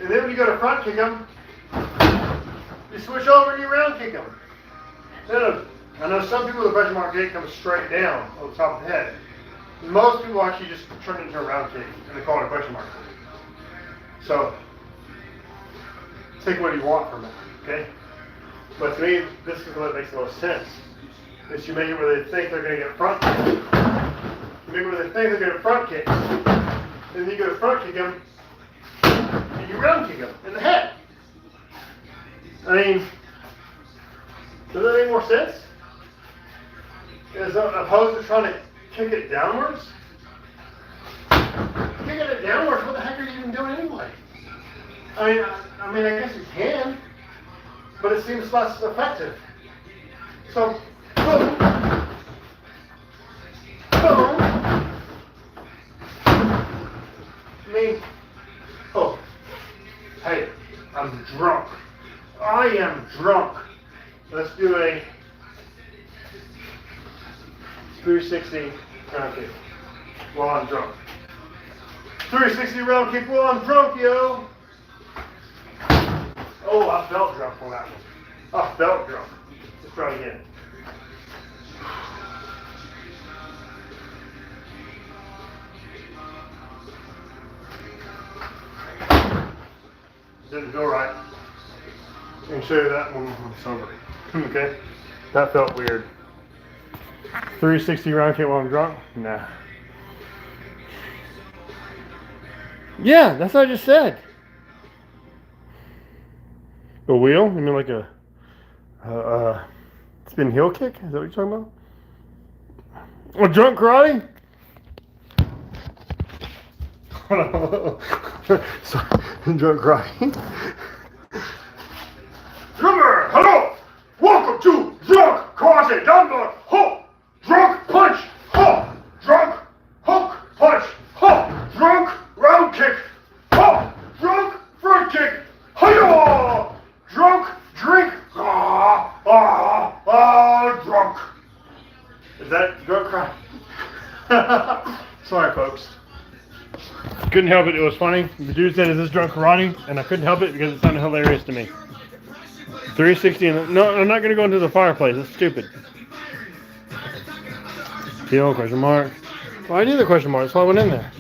And then when you go to front kick him, you switch over and you round kick him. I know some people the question mark kick comes straight down on the top of the head. Most people actually just turn it into a round kick and they call it a question mark. So, take what you want from it, okay? But to me, this is what makes the most sense. Is you make it where they think they're going to get front kick. You make it where they think they're going to front kick. And then you go to front kick them, and you round kick them in the head. I mean, does that make more sense? As opposed to trying to kick it downwards? Kicking it downwards, what the heck are you even doing anyway? I mean, I guess you can, but it seems less effective. So, boom, boom. I mean, oh, hey, I'm drunk. I am drunk. Let's do a 360 round kick while I'm drunk. 360 round kick while I'm drunk, yo. Oh, I felt drunk on that one. I felt drunk. Let's try it again. Didn't feel right. I can show you that when I'm sober. Okay? That felt weird. 360 round kick while I'm drunk? Nah. Yeah, that's what I just said. A wheel? You mean like a spin heel kick? Is that what you're talking about? A drunk karate? So, drunk karate. Remember, hello! Welcome to Drunk Karate Down the Ho! Drunk Punch! Ho! Drunk Hook Punch! Ho! Drunk Round Kick! Ho! Drunk Front Kick! Hiya! Drunk Drink! Drunk! Is that drunk karate? Sorry, folks. Couldn't help it. It was funny. The dude said, "Is this drunk karate?" And I couldn't help it because it sounded hilarious to me. 360 and no, I'm not gonna go into the fireplace. That's stupid. Teal question mark. Well, I did the question mark. That's why I went in there.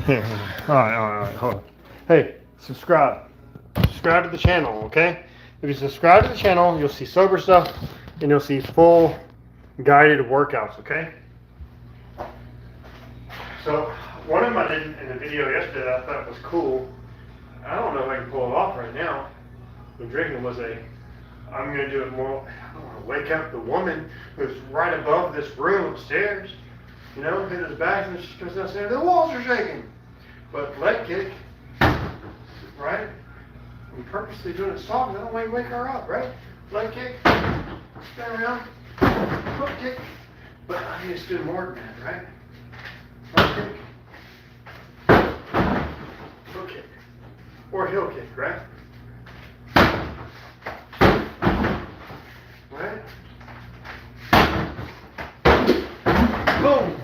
Here. All right. Hold on. Hey, subscribe. Subscribe to the channel, okay? If you subscribe to the channel, you'll see sober stuff and you'll see full guided workouts, okay? So one of them I did in the video yesterday that I thought was cool. I don't know if I can pull it off right now. The drinking was I'm going to do it more. I want to wake up the woman who's right above this room upstairs. You know, hit his back and she comes downstairs. The walls are shaking. But leg kick, right? I'm purposely doing it soft. I don't want to wake her up, right? Leg kick, spin around, hook kick. But I need to do more than that, right? Hook kick, hook kick, or heel kick, right? Right? Boom!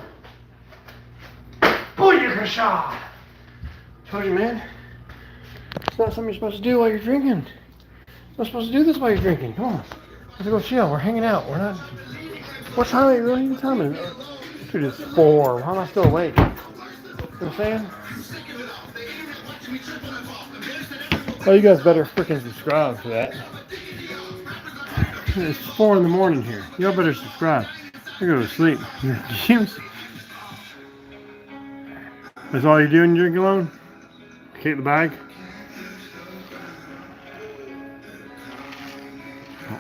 Booyakasha! Told you, man. It's not something you're supposed to do while you're drinking. You're not supposed to do this while you're drinking. Come on. Let's go chill. We're hanging out. We're not. What time are you really telling me? Dude, it's 4. How am I still awake? You know what I'm saying? Oh, you guys better freaking subscribe for that. It's 4 in the morning here. Y'all better subscribe. I go to sleep. That's all you do when you drink alone? Kick the bag?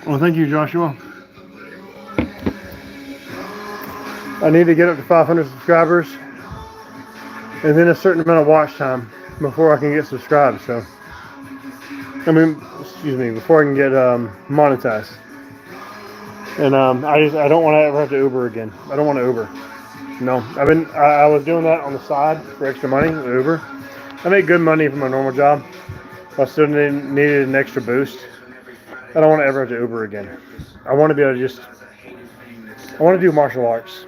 Well, thank you, Joshua. I need to get up to 500 subscribers and then a certain amount of watch time before I can get subscribed. So, before I can get monetized. And I don't want to ever have to Uber again. I don't want to Uber. No, I was doing that on the side for extra money with Uber. I make good money from my normal job. I still needed an extra boost. I don't want to ever have to Uber again. I want to be able to I want to do martial arts.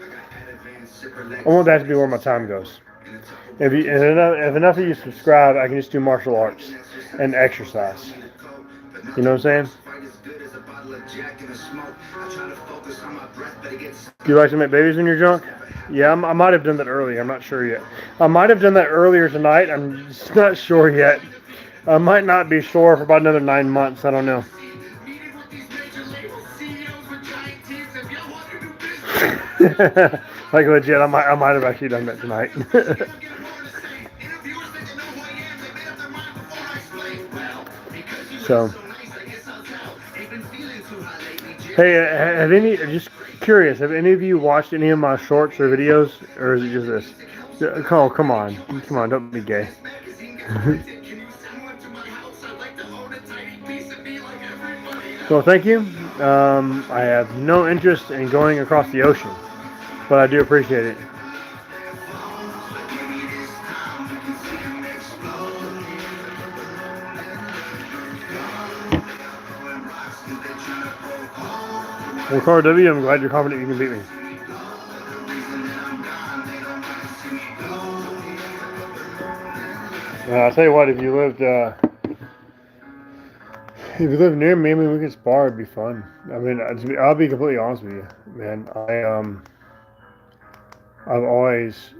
I want that to be where my time goes. If enough of you subscribe, I can just do martial arts and exercise. You know what I'm saying? Do you like to make babies when you're drunk? Yeah, I might have done that earlier. I'm not sure yet. I might have done that earlier tonight. I'm just not sure yet. I might not be sure for about another 9 months. I don't know. Like legit, I might have actually done that tonight. So, hey, just curious, have any of you watched any of my shorts or videos, or is it just this? Oh, come on, don't be gay. So thank you. I have no interest in going across the ocean, but I do appreciate it. Well, Carl W., I'm glad you're confident you can beat me. I'll tell you what, if you lived near me, I mean, we could spar. It'd be fun. I mean, I'll be completely honest with you, man. I've always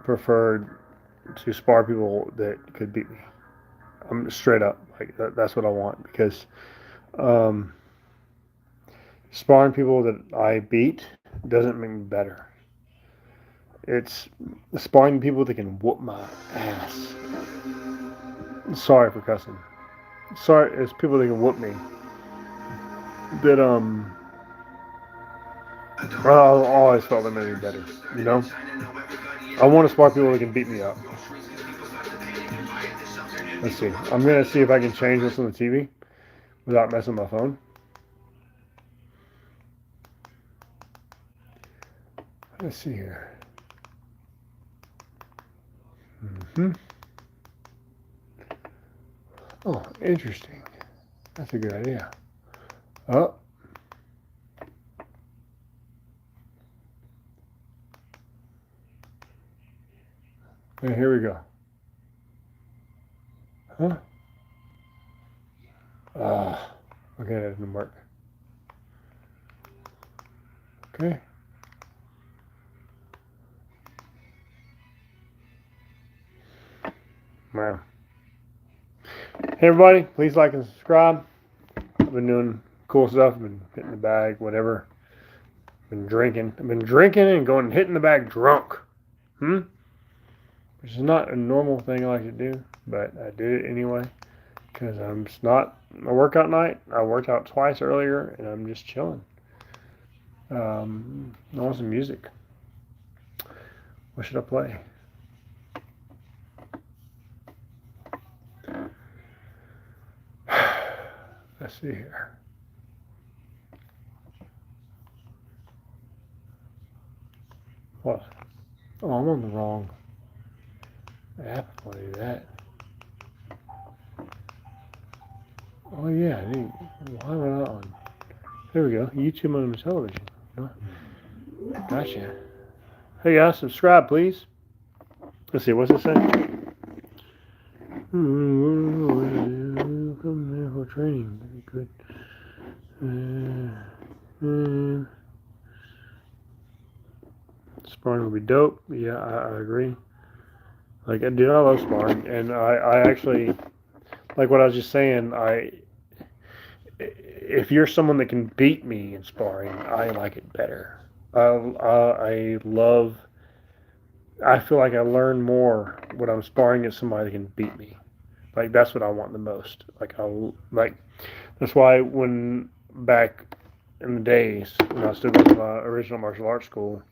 preferred to spar people that could beat me. I'm straight up, like that's what I want, because sparring people that I beat doesn't make me better. It's sparring people that can whoop my ass. Sorry for cussing. Sorry, it's people that can whoop me. That I always felt that made me better. You know. I want to spar people that can beat me up. Let's see. I'm gonna see if I can change this on the TV without messing with my phone. Let's see here. Oh, interesting. That's a good idea. Oh. And here we go. Huh? Okay, that didn't work. Okay. Wow. Hey everybody, please like and subscribe. I've been doing cool stuff. I've been hitting the bag, whatever. Been drinking. I've been drinking and going and hitting the bag drunk. Which is not a normal thing I like to do, but I did it anyway because it's not a workout night. I worked out twice earlier and I'm just chilling. I want some music. What should I play? Let's see here. What? Oh, I'm on the wrong app. I want to do that. Oh yeah, why am I not on? There we go. YouTube on the television. Gotcha. Hey guys, subscribe please. Let's see, what's it say? Come there for training. Very good. Sparring would be dope. Yeah, I agree. Like, dude, I love sparring, and I actually, like what I was just saying, if you're someone that can beat me in sparring, I like it better. I feel like I learn more when I'm sparring against somebody that can beat me. Like, that's what I want the most. That's why when back in the days when I was still going to my original martial arts school,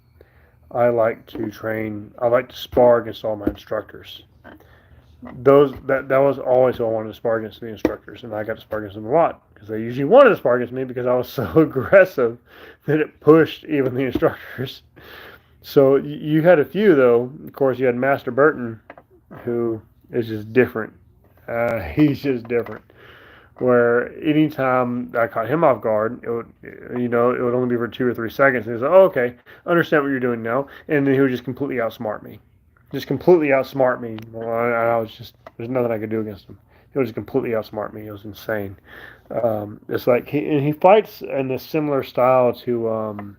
I like to spar against all my instructors. That was always who I wanted to spar against, the instructors, and I got to spar against them a lot because they usually wanted to spar against me because I was so aggressive that it pushed even the instructors. So you had a few though. Of course, you had Master Burton, who is just different. He's just different. Where anytime I caught him off guard, it would only be for 2 or 3 seconds. And he's like, "Oh, okay, understand what you're doing now," and then he would just completely outsmart me. Well, I was just, there's nothing I could do against him. He would just completely outsmart me. It was insane. It's like he fights in a similar style to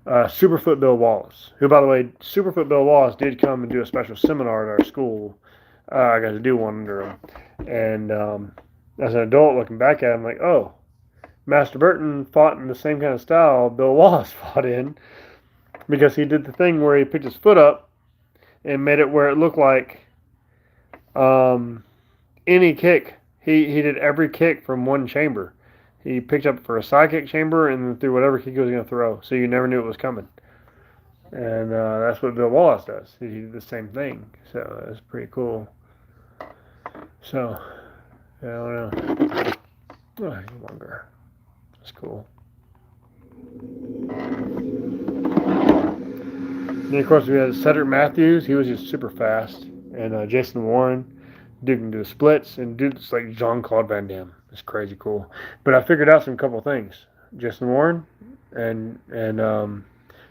Superfoot Bill Wallace, who, by the way, Superfoot Bill Wallace did come and do a special seminar at our school. I got to do one under him, and as an adult looking back at it, I'm like, oh, Master Burton fought in the same kind of style Bill Wallace fought in, because he did the thing where he picked his foot up and made it where it looked like any kick. He did every kick from one chamber. He picked up for a side kick chamber and then threw whatever kick he was going to throw, so you never knew it was coming. And that's what Bill Wallace does. He did the same thing, so that's pretty cool. So, I don't know. Oh, longer. That's cool. And then, of course, we had Cedric Matthews. He was just super fast. And Jason Warren. Dude can do splits. And dude's like Jean-Claude Van Damme. It's crazy cool. But I figured out some couple things. Jason Warren and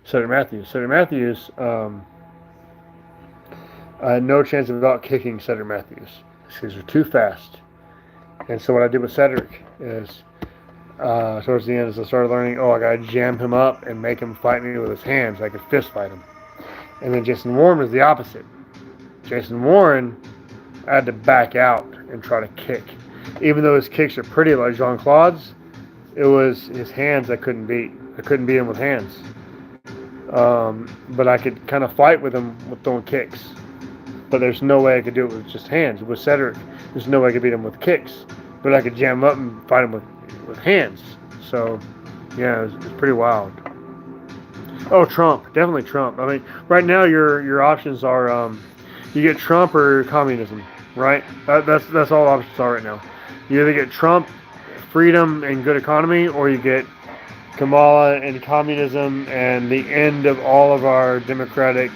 Cedric Matthews. Cedric Matthews, I had no chance of out kicking Cedric Matthews. Because they're too fast. And so what I did with Cedric is, towards the end, is I started learning, I got to jam him up and make him fight me with his hands. So I could fist fight him. And then Jason Warren was the opposite. Jason Warren, I had to back out and try to kick. Even though his kicks are pretty like Jean-Claude's, it was his hands I couldn't beat. I couldn't beat him with hands. But I could kind of fight with him with throwing kicks. But there's no way I could do it with just hands. With Cedric, there's no way I could beat him with kicks. But I could jam him up and fight him with hands. So, yeah, it was pretty wild. Oh, Trump, definitely Trump. I mean, right now your options are you get Trump or communism, right? That's all options are right now. You either get Trump, freedom and good economy, or you get Kamala and communism and the end of all of our democratic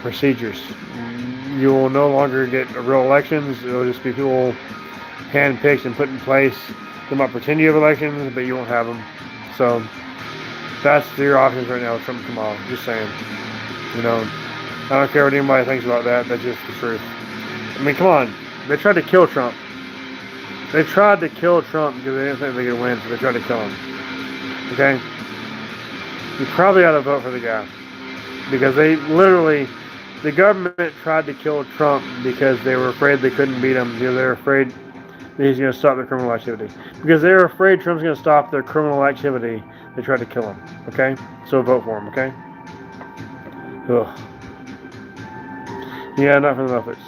procedures. You will no longer get real elections. It'll just be people handpicked and put in place. They might pretend you have elections, but you won't have them. So that's your options right now with Trump and Kamala. Just saying. You know, I don't care what anybody thinks about that. That's just the truth. I mean, come on. They tried to kill Trump. They tried to kill Trump because they didn't think they could win, so they tried to kill him. Okay? You probably ought to vote for the guy. Because they literally, the government tried to kill Trump because they were afraid they couldn't beat him. Because they were afraid that he's going to stop their criminal activity. Because they were afraid Trump's going to stop their criminal activity, they tried to kill him. Okay? So vote for him, okay? Ugh. Yeah, not for the Muppets.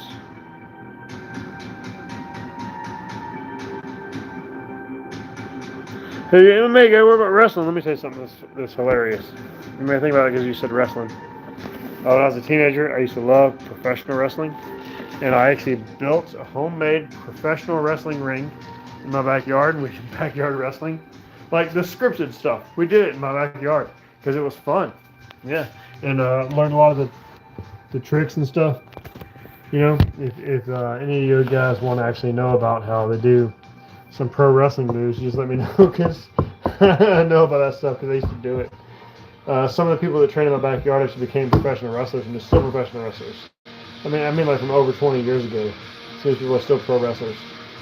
Hey, MMA guy, what about wrestling? Let me tell you something that's hilarious. You may think about it because you said wrestling. When I was a teenager, I used to love professional wrestling. And I actually built a homemade professional wrestling ring in my backyard. We did backyard wrestling. Like the scripted stuff. We did it in my backyard because it was fun. Yeah. And learned a lot of the tricks and stuff. You know, if any of you guys want to actually know about how they do some pro wrestling moves, just let me know because I know about that stuff because I used to do it. Some of the people that trained in my backyard actually became professional wrestlers and they're still professional wrestlers. I mean like from over 20 years ago. So these people are still pro wrestlers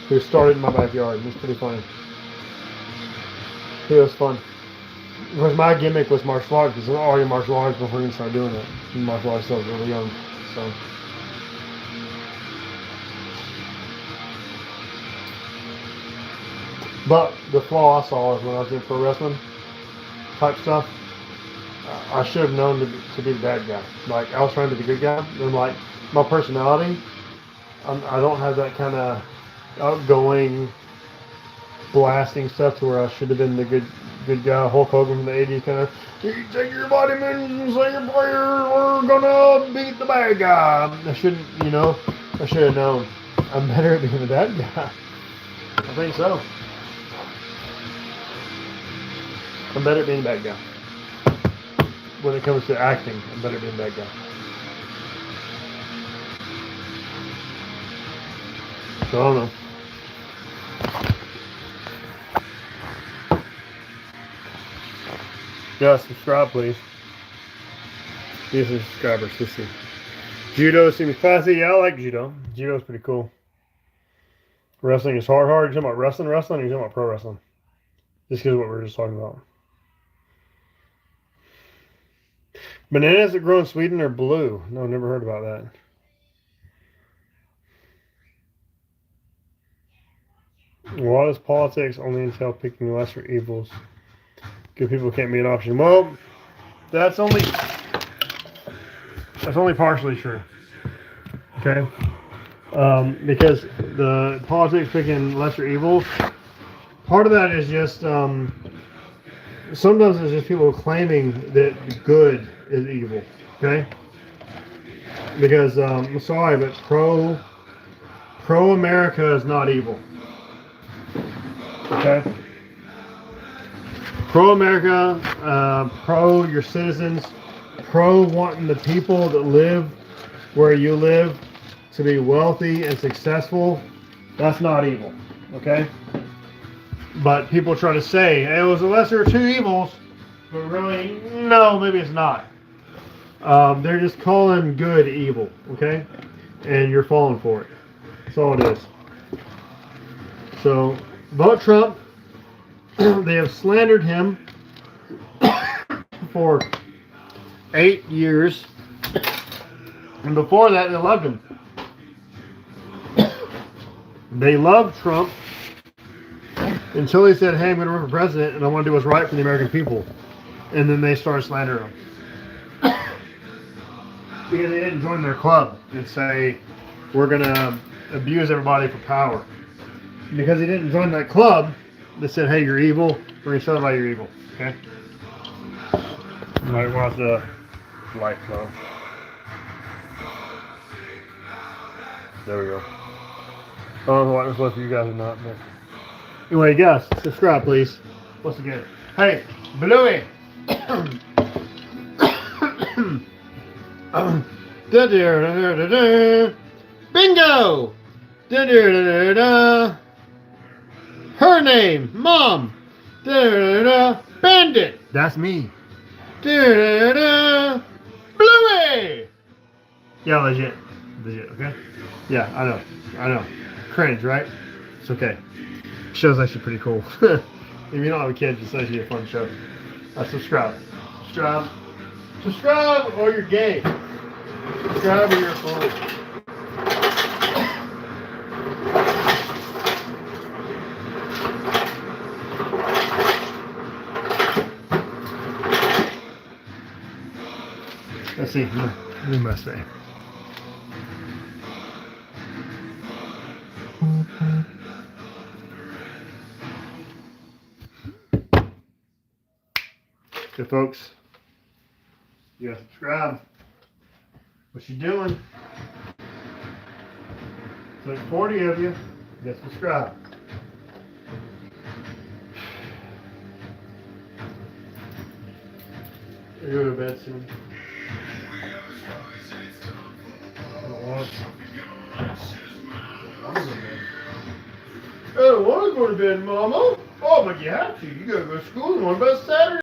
who started in my backyard. It was pretty funny. It was fun. Because my gimmick was martial arts because I was already martial arts before we even started doing it. And martial arts still really young. So. But the flaw I saw is when I was in pro wrestling type stuff, I should have known to be the bad guy. Like, I was trying to be the good guy. And, like, my personality, I don't have that kind of outgoing, blasting stuff to where I should have been the good guy, Hulk Hogan from the 80s kind of, you take your vitamins, say your prayer, we're gonna beat the bad guy. I shouldn't, I should have known. I'm better at being the bad guy. I think so. I'm better at being a bad guy. When it comes to acting, I'm better at being a bad guy. So I don't know. Yeah, subscribe please. These are subscribers, let's see. Judo seems classy. Yeah, I like judo. Judo's pretty cool. Wrestling is hard. You talking about wrestling, or you talking about pro wrestling? Just because of what we were just talking about. Bananas that grow in Sweden are blue. No, never heard about that. Why does politics only entail picking lesser evils? Good people can't be an option. Well, that's only partially true. Okay, because the politics picking lesser evils, part of that is just sometimes it's just people claiming that good is evil. Okay, because I'm sorry, but pro America is not evil. Okay. Pro America, pro your citizens, pro wanting the people that live where you live to be wealthy and successful. That's not evil. Okay. But people try to say it was the lesser of two evils, but really, no, maybe it's not. They're just calling good evil. Okay, and you're falling for it. That's all it is. So vote Trump. They have slandered him for 8 years. And before that, they loved him. They loved Trump until he said, hey, I'm going to run for president and I want to do what's right for the American people. And then they started slandering him. Because they didn't join their club and say, we're going to abuse everybody for power. Because he didn't join that club, they said, hey, you're evil. We're going to celebrate your evil. Okay? Might watch the light though. There we go. I don't know what was left for you guys or not, but anyway, guys, subscribe please. Once again. Hey, Bluey! Bingo! Her name, Mom! Bandit! That's me. Bluey! Yeah, legit. Legit, okay? Yeah, I know. Cringe, right? It's okay. Show's actually pretty cool. If you don't have a kid, it's actually a fun show. Subscribe. Subscribe or you're gay. Subscribe or you're a fool. Let's see. Let me must say. Okay, folks. You gotta subscribe. What you doing? There's 40 of you. You gotta subscribe. You go to bed soon. I don't want to go to bed, Mama. Oh, but you have to. You gotta go to school on Saturday.